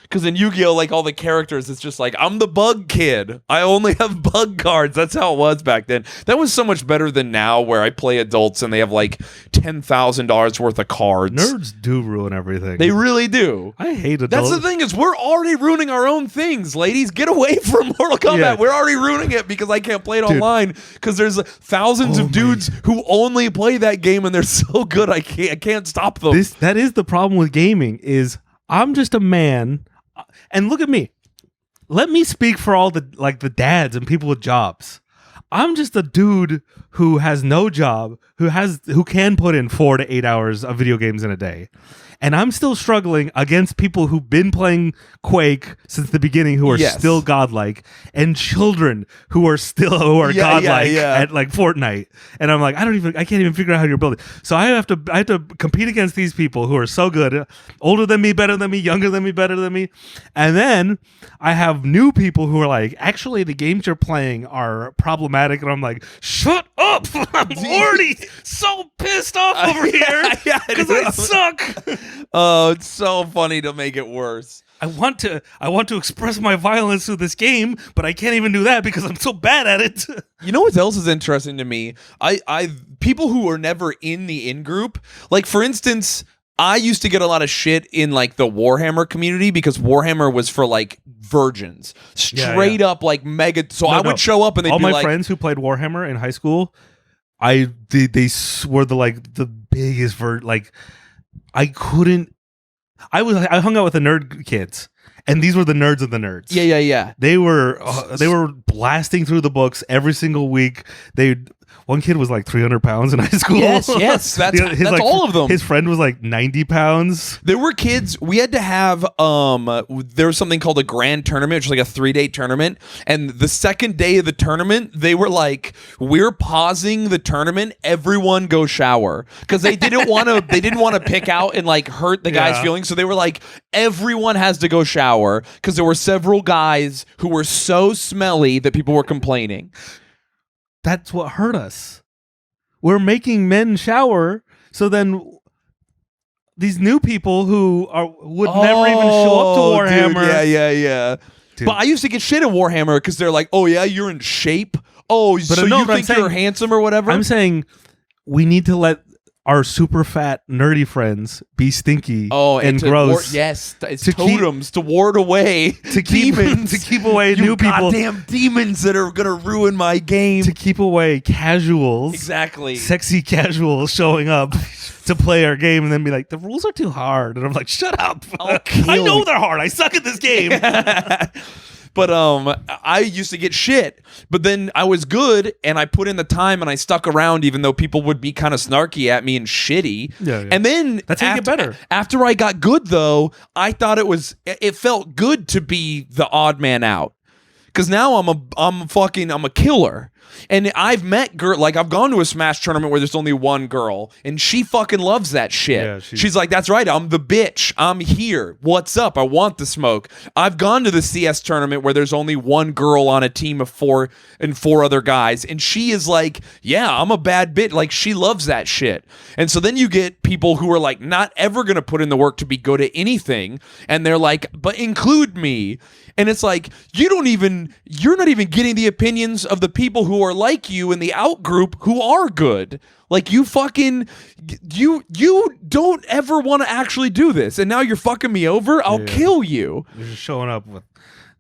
Because in Yu-Gi-Oh, like all the characters, it's just like, I'm the bug kid. I only have bug cards. That's how it was back then. That was so much better than now, where I play adults and they have like $10,000 worth of cards. Nerds do ruin everything. They really do. I hate adults. That's the thing, is we're already ruining our own things, ladies. Get away from Mortal Kombat. Yeah. We're already ruining it because I can't play it online, because there's thousands of dudes who only play that game and they're so good I can't stop them. That is the problem with gaming, is I'm just a man. And look at me. Let me speak for all the dads and people with jobs. I'm just a dude who has no job, who can put in 4 to 8 hours of video games in a day. And I'm still struggling against people who've been playing Quake since the beginning, who are still godlike, and children who are godlike at like Fortnite. And I'm like, I can't even figure out how you're building. So I have to compete against these people who are so good, older than me, better than me, younger than me, better than me. And then I have new people who are like, actually, the games you're playing are problematic. And I'm like, shut up! I'm already so pissed off over here because I suck. Oh, it's so funny to make it worse. I want to express my violence through this game, but I can't even do that because I'm so bad at it. You know what else is interesting to me? I people who are never in the in-group, like for instance, I used to get a lot of shit in like the Warhammer community because Warhammer was for like virgins, straight up like mega. So I would show up and they'd all be my like, friends who played Warhammer in high school, they were the biggest I hung out with the nerd kids, and these were the nerds of the nerds. Yeah. They were blasting through the books every single week. One kid was like 300 pounds in high school. Yes, that's like, all of them. His friend was like 90 pounds. There were kids, we had to have, there was something called a grand tournament, which was like a 3-day tournament. And the second day of the tournament, they were like, we're pausing the tournament, everyone go shower. Because they didn't want to pick out and like hurt the guy's feelings. So they were like, everyone has to go shower. Because there were several guys who were so smelly that people were complaining. That's what hurt us. We're making men shower, so then these new people who would never even show up to Warhammer. Dude, yeah. Dude. But I used to get shit in Warhammer because they're like, "Oh yeah, you're in shape. Oh, but so you think you're handsome or whatever." I'm saying we need to let our super fat nerdy friends be stinky and gross. It's totems to ward away demons, to keep away new people, goddamn demons that are gonna ruin my game. To keep away casuals, exactly, sexy casuals showing up to play our game and then be like, the rules are too hard, and I'm like, shut up. I know they're hard. I suck at this game. But I used to get shit, but then I was good and I put in the time and I stuck around even though people would be kind of snarky at me and shitty. Yeah. And then that's how you get better. After I got good though, I thought it felt good to be the odd man out. Cause now I'm a killer. And I've met I've gone to a Smash tournament where there's only one girl, and she fucking loves that shit. Yeah, she's like, that's right, I'm the bitch. I'm here. What's up? I want the smoke. I've gone to the CS tournament where there's only one girl on a team of 4 and 4 other guys, and she is like, yeah, I'm a bad bitch. Like, she loves that shit. And so then you get people who are like not ever gonna put in the work to be good at anything, and they're like, but include me. And it's like, you're not even getting the opinions of the people who are like you in the out group who are good. Like, you don't ever want to actually do this, and now you're fucking me over. I'll kill you. You're just showing up with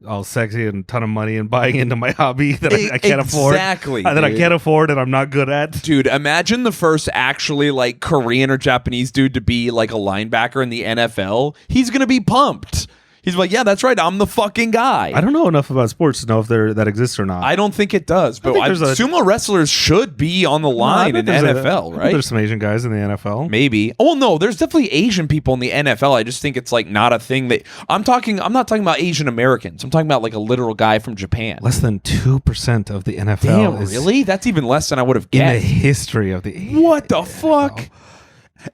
all sexy and a ton of money and buying into my hobby that I can't afford. Exactly. That I can't afford and I'm not good at. Dude, imagine the first actually like Korean or Japanese dude to be like a linebacker in the NFL. He's gonna be pumped. He's like, yeah, that's right. I'm the fucking guy. I don't know enough about sports to know if that exists or not. I don't think it does, but sumo wrestlers should be on the line in the NFL, right? There's some Asian guys in the NFL. Maybe. Oh no, there's definitely Asian people in the NFL. I just think it's like not a thing that I'm not talking about Asian Americans. I'm talking about like a literal guy from Japan. Less than 2% of the NFL. Damn, really? That's even less than I would have guessed. In the history of the What the fuck?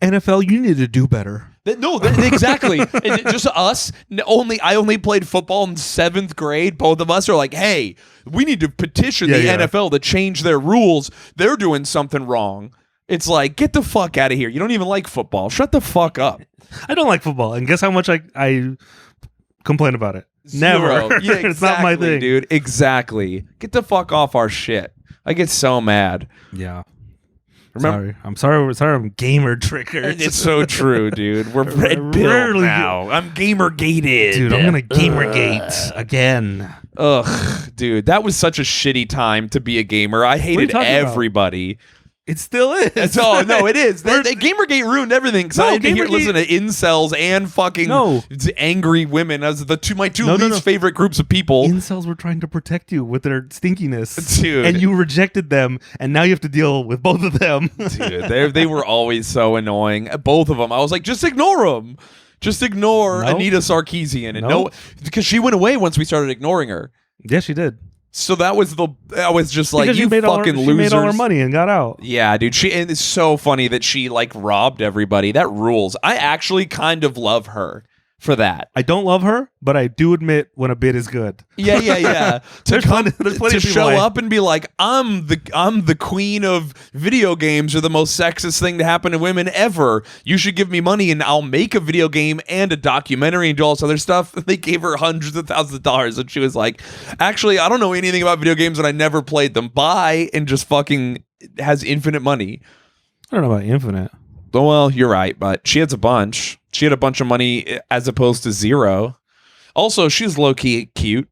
NFL, you need to do better. No, exactly. Just us. I only played football in 7th grade. Both of us are like, hey, we need to petition the NFL to change their rules. They're doing something wrong. It's like, get the fuck out of here. You don't even like football. Shut the fuck up. I don't like football. And guess how much I complain about it? Zero. Never. Yeah, exactly, it's not my thing. Dude. Exactly. Get the fuck off our shit. I get so mad. Yeah. Remember? I'm sorry. I'm gamer triggered. It's so true, dude. We're red pill now. I'm gamer gated. Dude, I'm gonna gamergate again. Ugh, dude, that was such a shitty time to be a gamer. I hated everybody. It still is. Oh, no, it is. Gamergate ruined everything because I had to listen to incels and fucking angry women as my two least favorite groups of people. Incels were trying to protect you with their stinkiness. Dude. And you rejected them, and now you have to deal with both of them. Dude, they were always so annoying. Both of them. I was like, just ignore them. Just ignore Anita Sarkeesian. And because she went away once we started ignoring her. Yeah, she did. So I was just like, you fucking losers. She made all her money and got out. Yeah, dude. And it's so funny that she like robbed everybody. That rules. I actually kind of love her for that. I don't love her, but I do admit when a bit is good. Yeah. There's plenty to of show up and be like, I'm the queen of video games, or the most sexist thing to happen to women ever. You should give me money and I'll make a video game and a documentary and do all this other stuff. They gave her hundreds of thousands of dollars, and she was like, actually, I don't know anything about video games and I never played them. Bye. And just fucking has infinite money. I don't know about infinite. Oh, well, you're right, but she has a bunch. She had a bunch of money as opposed to zero. Also, she's low-key cute.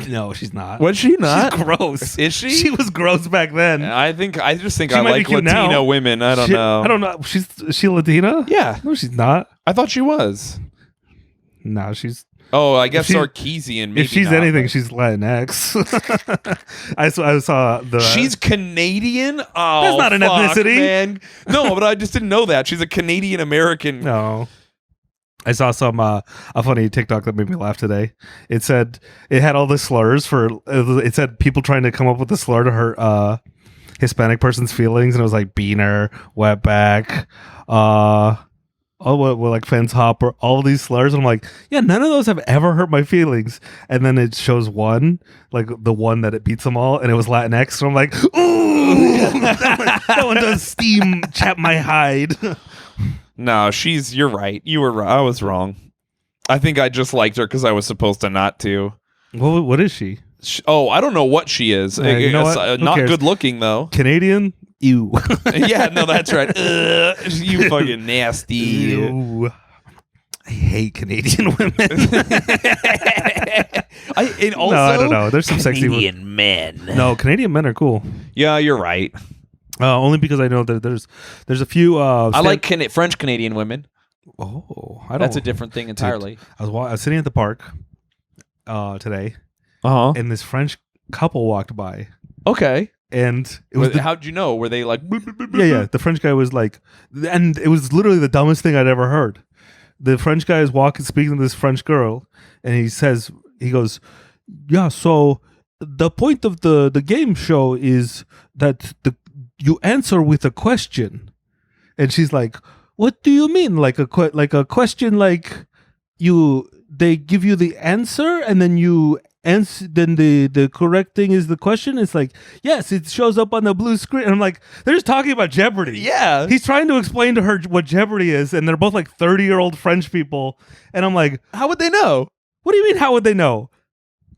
No, she's not. Was she not? She's gross. Is she? She was gross back then. I just think I like Latino now. women. I don't know. I don't know. Is she Latina? Yeah. No, she's not. I thought she was. No, she's... Oh, I guess Sarkeesian. Maybe if she's not, anything, she's Latinx. I saw the... She's Canadian? Oh, that's not an ethnicity. Man. No, but I just didn't know that. She's a Canadian American. No. I saw some a funny TikTok that made me laugh today. It said it had all the slurs for... It said people trying to come up with a slur to hurt Hispanic person's feelings, and it was like beaner, wetback, like fence hopper, all these slurs. And I'm like, yeah, none of those have ever hurt my feelings. And then it shows one, like the one that it beats them all, and it was Latinx. So I'm like, ooh, that one does steam chap my hide. No, you're right. You were right. I was wrong. I think I just liked her because I was supposed to not to. Well, what is she? I don't know what she is. You know what? Not good looking, though. Canadian? Ew. Yeah, no, that's right. You fucking nasty. Ew. I hate Canadian women. I don't know. There's some sexy Canadian men. No, Canadian men are cool. Yeah, you're right. Only because I know that there's a few. I like French Canadian women. Oh, that's a different thing entirely. Dude, I was sitting at the park today, and this French couple walked by. Okay. And it was how'd you know? Were they like... Yeah. The French guy was like... And it was literally the dumbest thing I'd ever heard. The French guy is speaking to this French girl, and he goes, yeah, so the point of the game show is that you answer with a question, and she's like, "What do you mean? Like a question? Like they give you the answer, and then you answer. Then the correct thing is the question. It's like, yes, it shows up on the blue screen. And I'm like, they're just talking about Jeopardy. Yeah. He's trying to explain to her what Jeopardy is, and they're both like 30-year-old French people, and I'm like, How would they know? what do you mean? How would they know?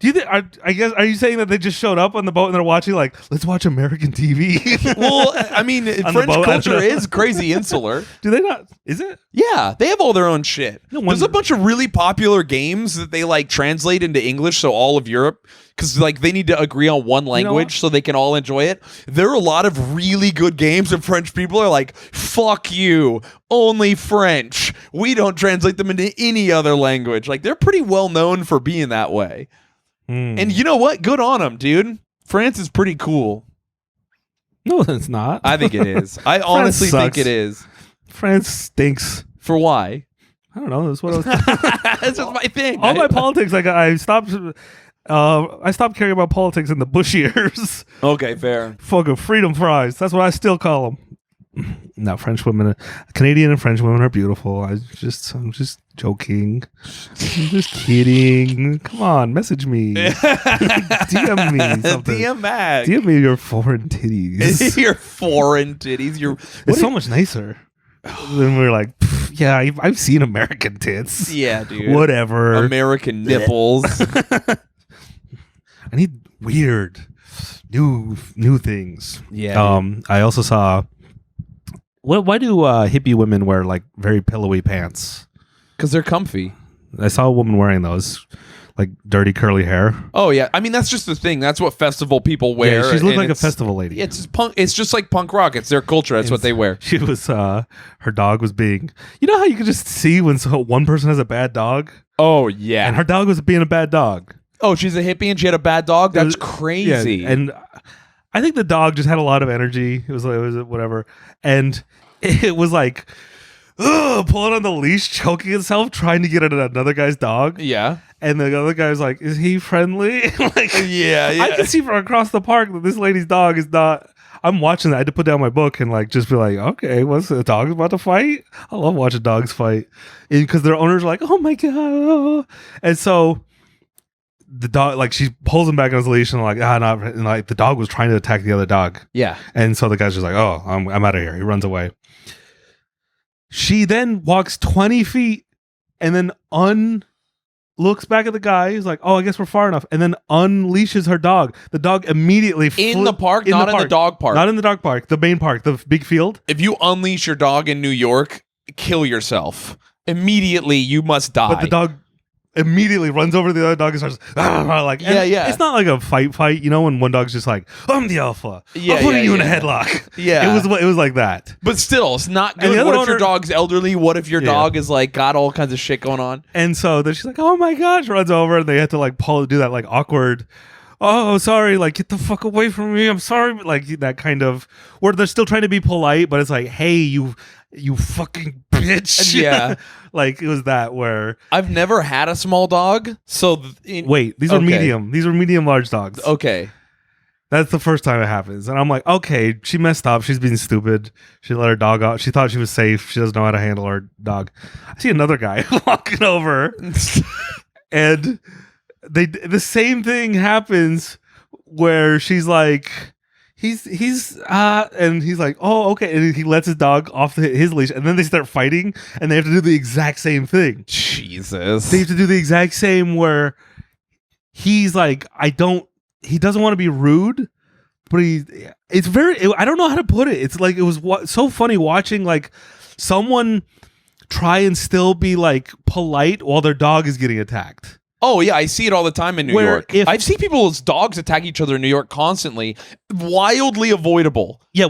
Do you think? I guess, are you saying that they just showed up on the boat and they're watching, like, let's watch American TV? Well, I mean, French boat, culture is crazy insular. Do they not? Is it? Yeah, they have all their own shit. No There's wonder. a bunch of really popular games that they like translate into English, so all of Europe, because like they need to agree on one language so they can all enjoy it. There are a lot of really good games, and French people are like, "Fuck you, only French. We don't translate them into any other language." Like they're pretty well known for being that way. And you know what? Good on them, dude. France is pretty cool. No, it's not. I think it is. I honestly think sucks. it is. France stinks. For why? I don't know. That's what I was. That's just my thing. All my politics, like I stopped. I stopped caring about politics in the Bush years. Okay, fair. Fucking freedom fries. That's what I still call them. No, French women, Canadian and French women are beautiful. I'm just joking. I'm just kidding. Come on, message me. DM me something. DM Mag. DM me your foreign titties. Your foreign titties. It's so much nicer. Then we're like, yeah, I've seen American tits. Yeah, dude. Whatever. American nipples. I need weird, new things. Yeah. I also saw. Why do hippie women wear like very pillowy pants? Because they're comfy. I saw a woman wearing those, like dirty curly hair. Oh yeah, I mean that's just the thing. That's what festival people wear. Yeah, she looked and like a it's- festival lady. It's just punk. It's just like punk rock. It's their culture. That's what they wear. She was her dog was being. You know how you can just see when one person has a bad dog, Oh yeah. and her dog was being a bad dog. Oh, she's a hippie and she had a bad dog. That's Yeah, crazy. and I think the dog just had a lot of energy. It was whatever, and it was like, pulling on the leash, choking itself, trying to get at another guy's dog. yeah. And the other guy was like, "Is he friendly?" Like, Yeah. I can see from across the park that this lady's dog is not. I'm watching that. I had to put down my book and like just be like, "Okay, what's the dog about to fight?" I love watching dogs fight because their owners are like, "Oh my god!" And so the dog, like, she pulls him back on his leash and like, not. And like the dog was trying to attack the other dog, Yeah. and so the guy's just like, "Oh, I'm out of here." He runs away. She then walks 20 feet and then looks back at the guy. He's like, "Oh, I guess we're far enough." And then unleashes her dog. The dog immediately In the park, not in the dog park. Not in the dog park. The main park, the big field. If you unleash your dog in New York, kill yourself. Immediately, you must die. But the dog immediately runs over to the other dog and starts like, Yeah, and yeah. It's not like a fight, you know, when one dog's just like, "I'm the alpha. Yeah, I'm putting yeah, you in a yeah. headlock." Yeah. It was like that. But still, it's not And the good. other What if your owner- dog's elderly? What if your Yeah. dog is like got all kinds of shit going on? And so then she's like, "Oh my gosh," runs over and they have to like do that like awkward, "Oh, sorry, like get the fuck away from me. I'm sorry." Like that kind of where they're still trying to be polite, but it's like, "Hey, you fucking bitch." Yeah. Like it was that where I've never had a small dog, so wait, these are Okay. medium. These are medium large dogs. Okay. That's the first time it happens. And I'm like, okay, she messed up. She's being stupid. She let her dog out. She thought she was safe. She doesn't know how to handle her dog. I see another guy walking over and the same thing happens where she's like, he's and he's like, "Oh, okay." And he lets his dog off his leash and then they start fighting and they have to do the exact same thing. Jesus. They have to do the exact same where he's like, he doesn't want to be rude, but I don't know how to put it. It's like, it was so funny watching like someone try and still be like polite while their dog is getting attacked. Oh yeah, I see it all the time in New Where York. if- I've seen people's dogs attack each other in New York constantly. Wildly avoidable. Yeah,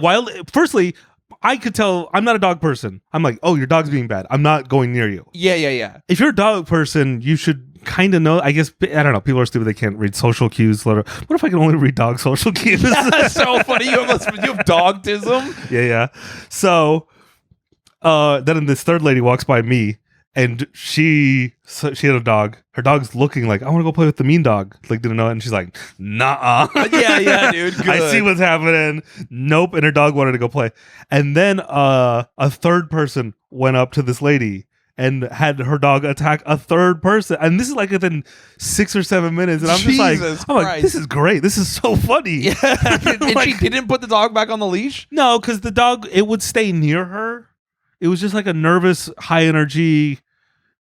firstly, I could tell I'm not a dog person. I'm like, "Oh, your dog's being bad. I'm not going near you." Yeah. If you're a dog person, you should kind of know. I guess, I don't know. People are stupid. They can't read social cues. What if I can only read dog social cues? That's so funny. You have dogtism. Yeah. So, then this third lady walks by me, And she had a dog. Her dog's looking like, I want to go play with the mean dog. Like, didn't know it. And she's like, nah. Yeah, dude. Good. I see what's happening. Nope. And her dog wanted to go play. And then a third person went up to this lady and had her dog attack a third person. And this is like within 6 or 7 minutes. And I'm just like, this is great. This is so funny. Yeah. And she didn't put the dog back on the leash? No, because the dog, it would stay near her. It was just like a nervous, high energy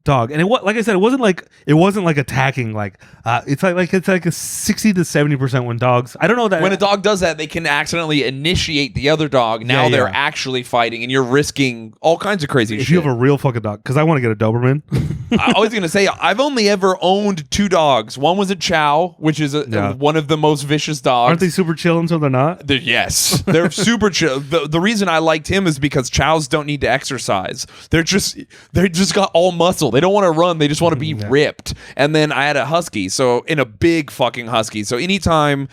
dog, and like I said, it wasn't like attacking. Like it's like a 60 to 70% when dogs. I don't know that when a dog does that, they can accidentally initiate the other dog. Now they're actually fighting, and you're risking all kinds of crazy shit. If you have a real fucking dog, because I want to get a Doberman. I was gonna say I've only ever owned 2 dogs. One was a Chow, which is one of the most vicious dogs. Aren't they super chill until they're not? Yes, they're super chill. The reason I liked him is because Chows don't need to exercise. They just got all muscle. They don't want to run. They just want to be ripped. And then I had a husky, in a big fucking husky. So anytime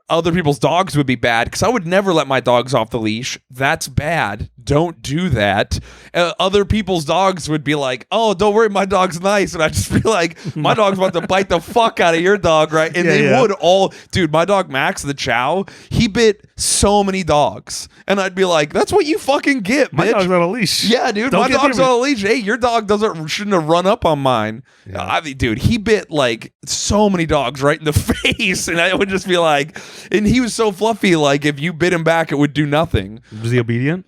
other people's dogs would be bad, because I would never let my dogs off the leash. That's bad. Don't do that. Other people's dogs would be like, oh, don't worry, my dog's nice. And I'd just be like, my dog's about to bite the fuck out of your dog, right? And they would all, dude, my dog Max, the Chow, he bit so many dogs. And I'd be like, that's what you fucking get, bitch. My dog's on a leash. Yeah, dude, my dog's on a leash. Hey, your dog shouldn't have run up on mine. Yeah. I mean, dude, he bit like so many dogs right in the face. And I would just be like, and he was so fluffy, like if you bit him back, it would do nothing. Was he obedient?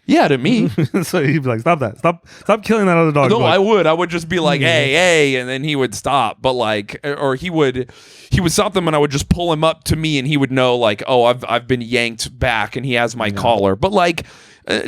Yeah, to me. So he'd be like, stop that. Stop killing that other dog. No, I would. I would just be like, hey, and then he would stop. But like, or he would stop them and I would just pull him up to me and he would know like, oh, I've been yanked back and he has my collar. But like,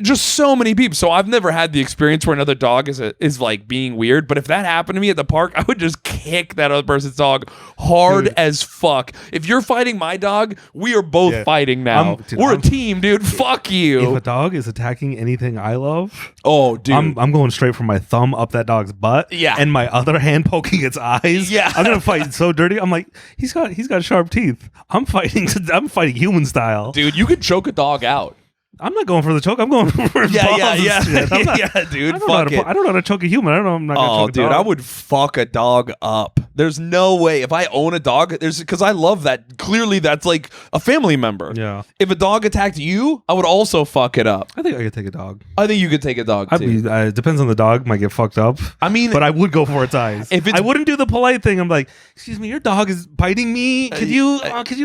just so many people. So I've never had the experience where another dog is like being weird. But if that happened to me at the park, I would just kick that other person's dog hard as fuck. If you're fighting my dog, we are both fighting now. We're a team, dude. Fuck you. If a dog is attacking anything I love, oh, dude, I'm going straight from my thumb up that dog's butt. Yeah, and my other hand poking its eyes. Yeah, I'm gonna fight so dirty. I'm like, he's got sharp teeth. I'm fighting human style, dude. You could choke a dog out. I'm not going for the choke. I'm going for his balls and shit. Yeah, dude. I don't know how to choke a human. I don't know. I'm not gonna choke a dog. I would fuck a dog up. There's no way. If I own a dog, because I love that. Clearly, that's like a family member. Yeah. If a dog attacked you, I would also fuck it up. I think I could take a dog. I think you could take a dog too. It depends on the dog. Might get fucked up. I mean, but I would go for its eyes. I wouldn't do the polite thing. I'm like, excuse me, your dog is biting me. Could you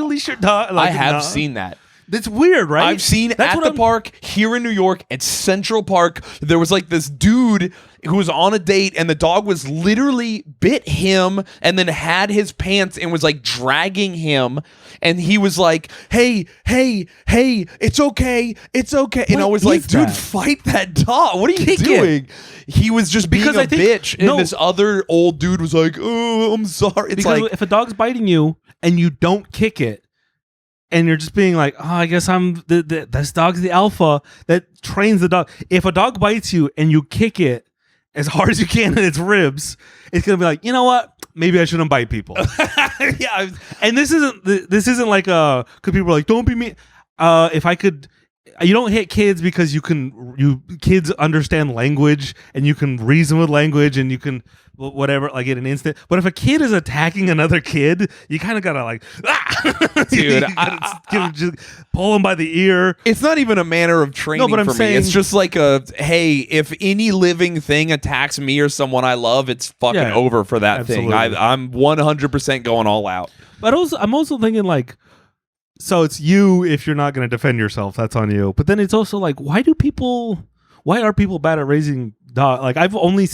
leash your dog? Like, I have seen that. It's weird, right? I've seen at the park here in New York at Central Park, there was like this dude who was on a date and the dog was literally bit him and then had his pants and was like dragging him. And he was like, hey, it's okay. It's okay. And I was like, dude, fight that dog. What are you doing? He was just being a bitch. And this other old dude was like, oh, I'm sorry. It's because like, if a dog's biting you and you don't kick it, and you're just being like, oh, I guess I'm this dog's the alpha that trains the dog. If a dog bites you and you kick it as hard as you can in its ribs, it's gonna be like, you know what? Maybe I shouldn't bite people. Yeah, and this isn't like because people are like, don't be mean. If I could. You don't hit kids because kids understand language and you can reason with language and you can whatever, like in an instant. But if a kid is attacking another kid, you kind of gotta like, dude, just pull him by the ear. It's not even a manner of training for me. It's just like hey, if any living thing attacks me or someone I love, it's fucking over for that thing. I'm 100% going all out. But I'm also thinking like, so it's you if you're not going to defend yourself. That's on you. But then it's also like, why are people bad at raising dogs? Like I've only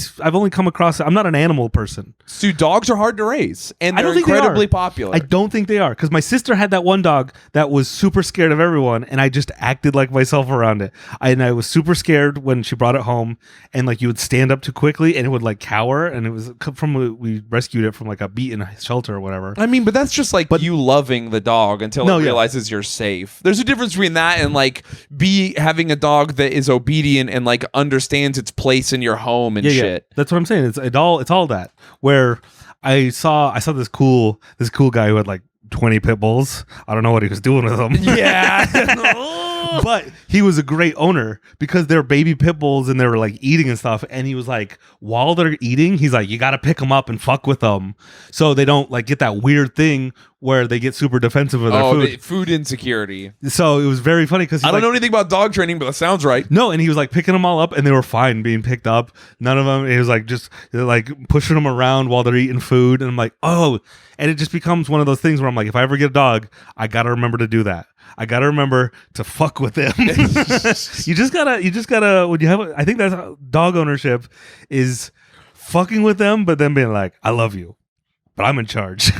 come across. I'm not an animal person. So dogs are hard to raise, and they're incredibly popular. I don't think they are because my sister had that one dog that was super scared of everyone, and I just acted like myself around it. And I was super scared when she brought it home, and like you would stand up too quickly, and it would like cower, and it was we rescued it from like a beaten shelter or whatever. I mean, but that's just like you loving the dog until it realizes you're safe. There's a difference between that and like having a dog that is obedient and like understands its place in your home and shit. That's what I'm saying. It's all that. Where I saw this cool guy who had like 20 pit bulls. I don't know what he was doing with them. Yeah. But he was a great owner because they're baby pit bulls and they were like eating and stuff. And he was like, while they're eating, he's like, you got to pick them up and fuck with them so they don't like get that weird thing where they get super defensive of their food. Food insecurity. So it was very funny because I don't know anything about dog training, but that sounds right. No, and he was like picking them all up, and they were fine being picked up. None of them. He was like just like pushing them around while they're eating food, and I'm like, oh, and it just becomes one of those things where I'm like, if I ever get a dog, I gotta remember to do that. I gotta remember to fuck with them. You just gotta. When you have, I think that's how dog ownership is fucking with them, but then being like, I love you, but I'm in charge.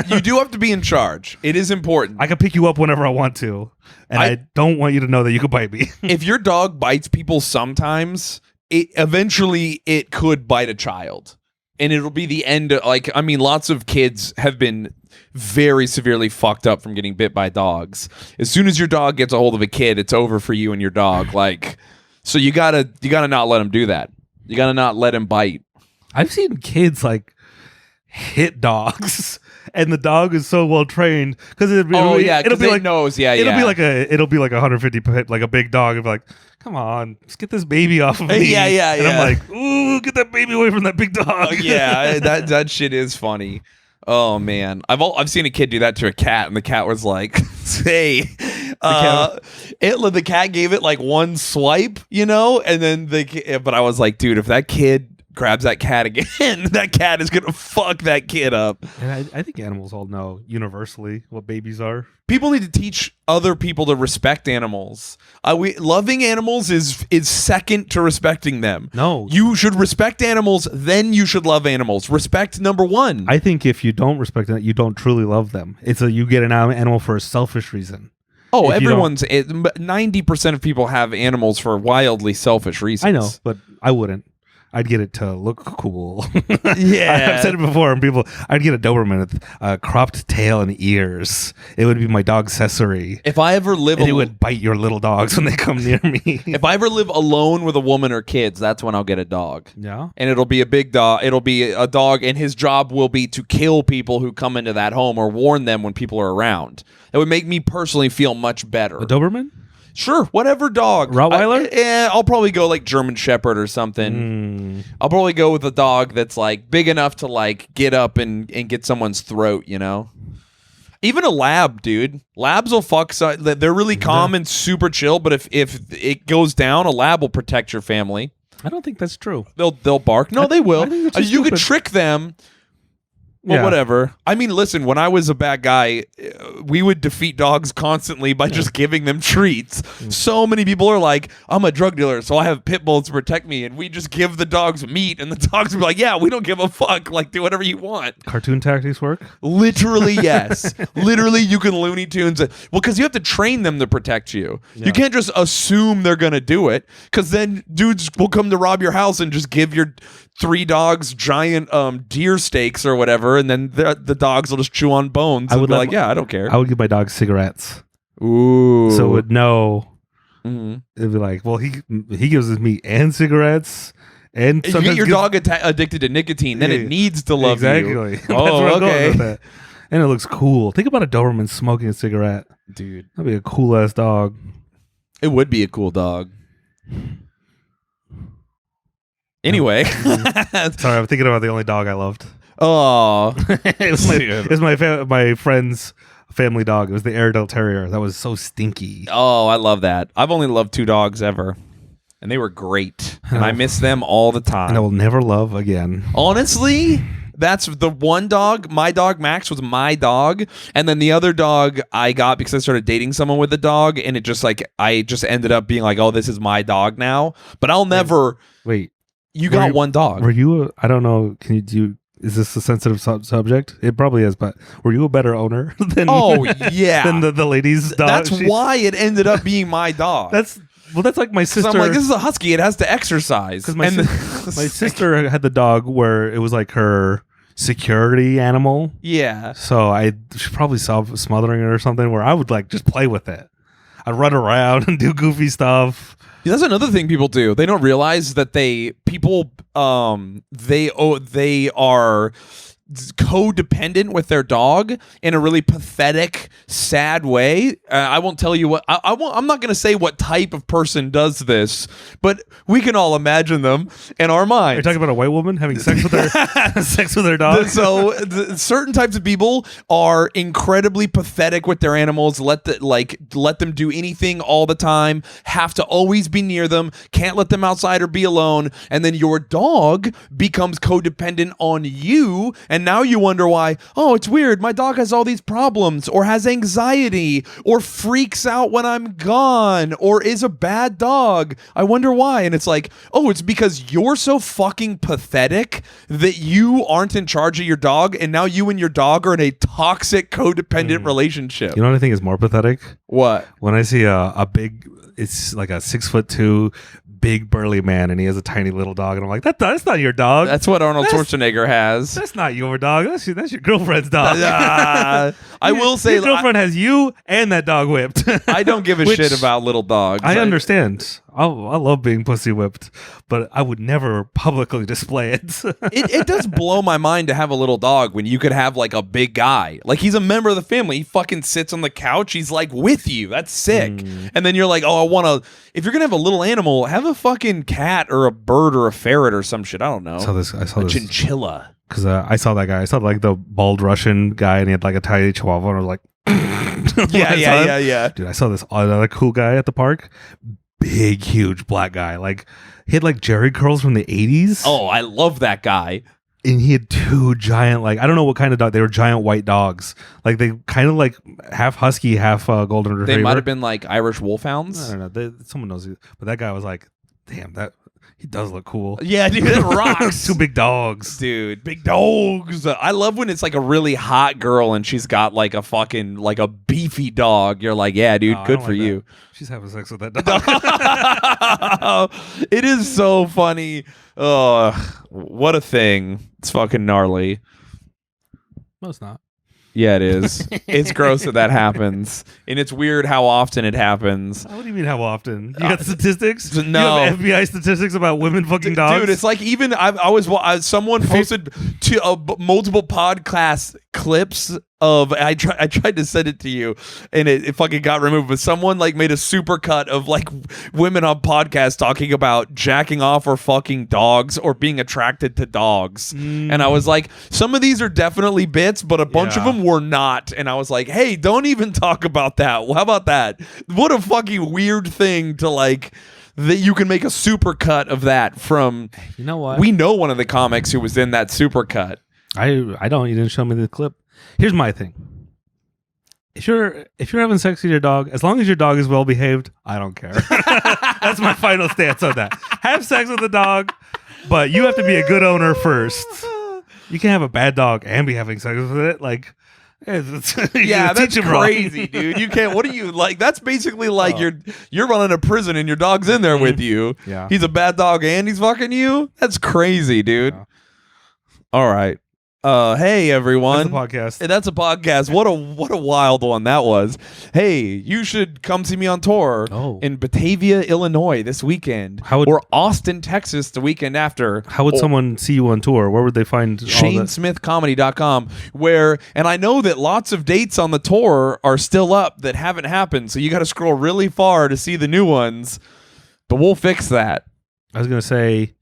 You do have to be in charge. It is important. I can pick you up whenever I want to, and I don't want you to know that you could bite me. If your dog bites people sometimes, eventually it could bite a child. And it'll be the end of, like, I mean, lots of kids have been very severely fucked up from getting bit by dogs. As soon as your dog gets a hold of a kid, it's over for you and your dog. Like, so you gotta not let him do that. You gotta not let him bite. I've seen kids like hit dogs, and the dog is so well trained because it'll be like knows, it'll be like a 150 like a big dog. It'll be like, come on, let's get this baby off of me. And I'm like, ooh, get that baby away from that big dog. Yeah, that shit is funny. Oh man, I've seen a kid do that to a cat, and the cat was like, "Hey," the cat gave it like one swipe, and then but I was like, dude, if that kid grabs that cat again, that cat is gonna fuck that kid up. And I think animals all know universally what babies are. People need to teach other people to respect animals. Loving animals is second to respecting them. No. You should respect animals, then you should love animals. Respect number one. I think if you don't respect them, you don't truly love them. You get an animal for a selfish reason. Oh, 90% of people have animals for wildly selfish reasons. I know, but I wouldn't. I'd get it to look cool. Yeah. I've said it before, and I'd get a Doberman with a cropped tail and ears. It would be my dog accessory. If I ever live it would bite your little dogs when they come near me. If I ever live alone with a woman or kids, that's when I'll get a dog. Yeah. And it'll be a big dog. It'll be a dog, and his job will be to kill people who come into that home or warn them when people are around. It would make me personally feel much better. A Doberman? Sure, whatever dog. Rottweiler? I'll probably go like German Shepherd or something. I'll probably go with a dog that's like big enough to like get up and get someone's throat, Even a lab, dude. Labs will fuck. They're really calm and super chill, but if it goes down, a lab will protect your family. I don't think that's true. They'll bark. No, they will. You could trick them. Well, whatever. I mean, listen, when I was a bad guy, we would defeat dogs constantly by just giving them treats. So many people are like, I'm a drug dealer, so I have pit bulls to protect me. And we just give the dogs meat, and the dogs would be like, yeah, we don't give a fuck. Like, do whatever you want. Cartoon tactics work? Literally, yes. Literally, you can Looney Tunes it. Well, because you have to train them to protect you. Yeah. You can't just assume they're going to do it, because then dudes will come to rob your house and just give your 3 dogs giant deer steaks or whatever, and then the dogs will just chew on bones. I would be like, yeah, I don't care. I would give my dog cigarettes. Ooh. So it would know. Mm-hmm. It'd be like, well, he gives us meat and cigarettes. And you get your dog addicted to nicotine, then it needs to love you. Exactly. Oh, okay. And it looks cool. Think about a Doberman smoking a cigarette. Dude. That'd be a cool-ass dog. It would be a cool dog. Anyway. Sorry, I'm thinking about the only dog I loved. Oh. It was my friend's family dog. It was the Airedale Terrier. That was so stinky. Oh, I love that. I've only loved 2 dogs ever. And they were great. And I miss them all the time. And I will never love again. Honestly, that's the one dog. My dog, Max, was my dog. And then the other dog I got because I started dating someone with a dog. And it just like, I just ended up being like, oh, this is my dog now. But I'll never... Wait. You got one dog. Were you... I don't know. Can you do... Is this a sensitive subject? It probably is, but were you a better owner than? Oh yeah, than the lady's dog? That's why it ended up being my dog. That's like my sister. I'm like, this is a husky. It has to exercise. Because my sister had the dog where it was like her security animal. Yeah. So she probably saw smothering it or something. Where I would like just play with it. I'd run around and do goofy stuff. Yeah, that's another thing people do. They don't realize that they are codependent with their dog in a really pathetic, sad way. I won't tell you what. I'm not going to say what type of person does this, but we can all imagine them in our minds. You're talking about a white woman having sex with her sex with her dog. So certain types of people are incredibly pathetic with their animals. Let them do anything all the time. Have to always be near them. Can't let them outside or be alone. And then your dog becomes codependent on you. And now you wonder why, oh, it's weird. My dog has all these problems or has anxiety or freaks out when I'm gone or is a bad dog. I wonder why. And it's like, oh, it's because you're so fucking pathetic that you aren't in charge of your dog. And now you and your dog are in a toxic codependent relationship. You know what I think is more pathetic? What? When I see a big, it's like a 6'2" big burly man, and he has a tiny little dog, and I'm like, that's not your dog. That's what Arnold Schwarzenegger has. That's not your dog. That's your girlfriend's dog. I will say, your girlfriend has you and that dog whipped. I don't give a shit about little dogs. I understand. I love being pussy whipped, but I would never publicly display it. It does blow my mind to have a little dog when you could have like a big guy. Like he's a member of the family. He fucking sits on the couch. He's like with you. That's sick. And then you're like, oh, I want to. If you're gonna have a little animal, have a fucking cat or a bird or a ferret or some shit. I don't know. I saw this chinchilla. Because I saw that guy. I saw like the bald Russian guy, and he had like a tiny chihuahua. And I was like, yeah. Dude, I saw this other cool guy at the park. Big, huge black guy. Like he had like Jerry curls from the 80s. Oh, I love that guy. And he had two giant, like, I don't know what kind of dog. They were giant white dogs. Like they kind of like half husky, half golden retriever. They might have been like Irish wolfhounds. I don't know. Someone knows. But that guy was like, damn, he does look cool. Yeah, dude, it rocks. Two big dogs. Dude, big dogs. I love when it's like a really hot girl and she's got like a fucking, like a beefy dog. You're like, yeah, dude, good for you. She's having sex with that dog. It is so funny. Oh, what a thing. It's fucking gnarly. No, it's not. Yeah, it is. It's gross that happens. And it's weird how often it happens. What do you mean how often? You got statistics? No. You have FBI statistics about women fucking dogs? Dude, it's like even someone posted multiple podcast clips of I tried to send it to you and it fucking got removed, but someone like made a super cut of like women on podcasts talking about jacking off or fucking dogs or being attracted to dogs. And I was like, some of these are definitely bits, but a bunch of them were not. And I was like, hey, don't even talk about that. Well, how about that? What a fucking weird thing to like that you can make a super cut of that from. You know what? We know one of the comics who was in that super cut. I don't. You didn't show me the clip. Here's my thing. If you're having sex with your dog, as long as your dog is well behaved, I don't care. That's my final stance on that. Have sex with the dog, but you have to be a good owner first. You can't have a bad dog and be having sex with it. Like, that's crazy, dude. You can't. What are you like? That's basically like you're running a prison and your dog's in there with you. Yeah, he's a bad dog and he's fucking you. That's crazy, dude. Yeah. All right. Hey everyone. That's a podcast. What a wild one that was. Hey, you should come see me on tour in Batavia, Illinois this weekend. Or Austin, Texas the weekend after. How would someone see you on tour? Where would they find ShayneSmithComedy.com, and I know that lots of dates on the tour are still up that haven't happened, so you got to scroll really far to see the new ones, but we'll fix that. I was going to say,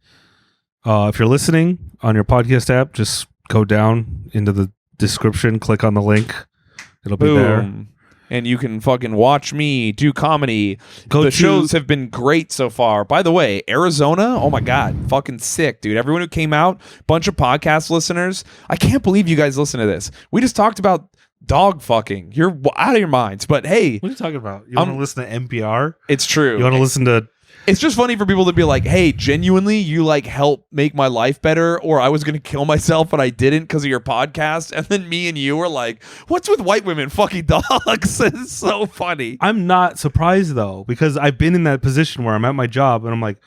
if you're listening on your podcast app, just go down into the description, click on the link. It'll be there. And you can fucking watch me do comedy. The shows have been great so far. By the way, Arizona, oh my God, fucking sick, dude. Everyone who came out, bunch of podcast listeners. I can't believe you guys listen to this. We just talked about dog fucking. You're out of your minds. But hey. What are you talking about? You want to listen to NPR? It's true. You want to listen to... It's just funny for people to be like, hey, genuinely, you like help make my life better, or I was going to kill myself but I didn't because of your podcast. And then me and you were like, what's with white women fucking dogs? It's so funny. I'm not surprised though, because I've been in that position where I'm at my job and I'm like,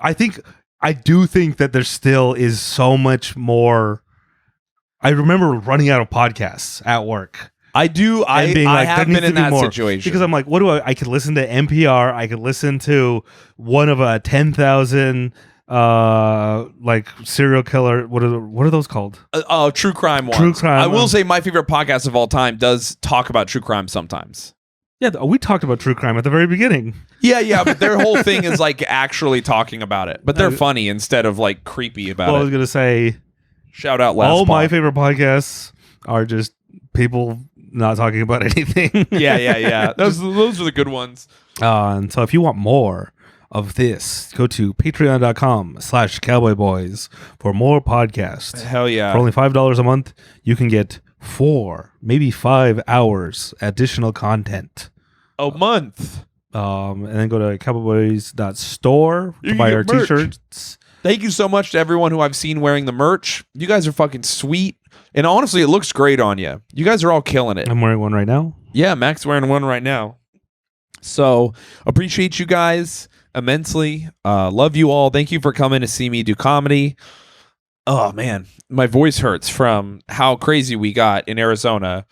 I do think that there still is so much more. I remember running out of podcasts at work. I do. I have been in that situation because I'm like, what do I could listen to NPR. I could listen to one of 10,000 like serial killer. What are those called? True crime ones. True crime. I will say my favorite podcast of all time does talk about true crime sometimes. Yeah, we talked about true crime at the very beginning. Yeah, but their whole thing is like actually talking about it. But they're funny instead of like creepy about I it. was gonna say, Shout out last all my pod. favorite podcasts are just people not talking about anything. Yeah. Those are the good ones. And so if you want more of this, go to patreon.com/cowboyboys for more podcasts. Hell yeah. For only $5 a month, you can get 4, maybe 5 hours additional content. A month. And then go to cowboyboys.store You to can buy get our merch. t-shirts. Thank you so much to everyone who I've seen wearing the merch. You guys are fucking sweet. And honestly, it looks great on you. You guys are all killing it. I'm wearing one right now. Yeah, Mac's wearing one right now. So appreciate you guys immensely. Love you all. Thank you for coming to see me do comedy. Oh man, my voice hurts from how crazy we got in Arizona.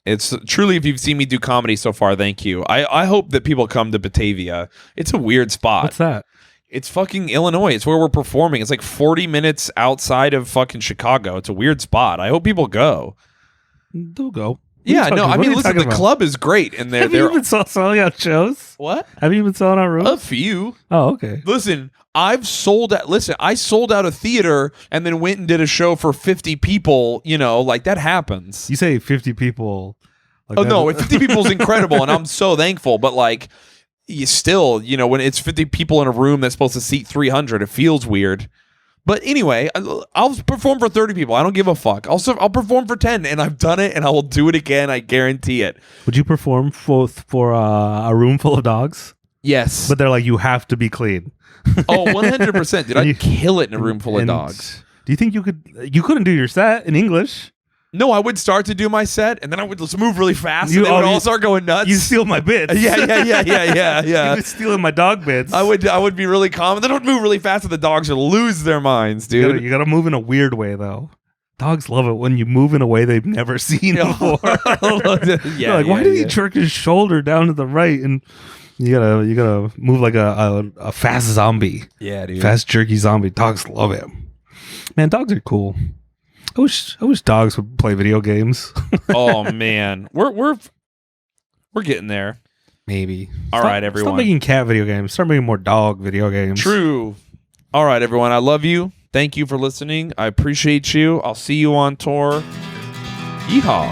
It's truly, if you've seen me do comedy so far, thank you. I hope that people come to Batavia. It's a weird spot. What's that? It's fucking Illinois. It's where we're performing. It's like 40 minutes outside of fucking Chicago. It's a weird spot. I hope people go. They'll go. Yeah, no, I What are mean, you listen, talking the about? club is great, and Have they're you been selling out shows? what? Have you been selling out rooms? A few. Oh, okay. Listen, I sold out a theater and then went and did a show for 50 people. You know, like that happens. You say 50 people. Like Oh that- no, 50 people is incredible, and I'm so thankful. But like, you still, you know, when it's 50 people in a room that's supposed to seat 300, it feels weird. But anyway, I'll perform for 30 people. I don't give a fuck. I'll perform for 10, and I've done it, and I will do it again. I guarantee it. Would you perform for a room full of dogs? Yes. But they're like, you have to be clean. Oh, 100%. Dude, I'd kill it in a room full of And dogs. Do you think you couldn't do your set in English? No, I would start to do my set, and then I would just move really fast, You- and they would oh, all you- start going nuts. You steal my bits. Yeah. You were stealing my dog bits. I would be really calm. And then I would move really fast, and the dogs would lose their minds, dude. You gotta move in a weird way, though. Dogs love it when you move in a way they've never seen before. They're like, why did he jerk his shoulder down to the right? And you gotta move like a fast zombie, Yeah, dude. fast jerky zombie. Dogs love it. Man, dogs are cool. I wish dogs would play video games. Oh man, we're getting there. Maybe. All right, everyone. Stop making cat video games. Start making more dog video games. True. All right, everyone. I love you. Thank you for listening. I appreciate you. I'll see you on tour. Yeehaw.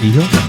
Yeehaw.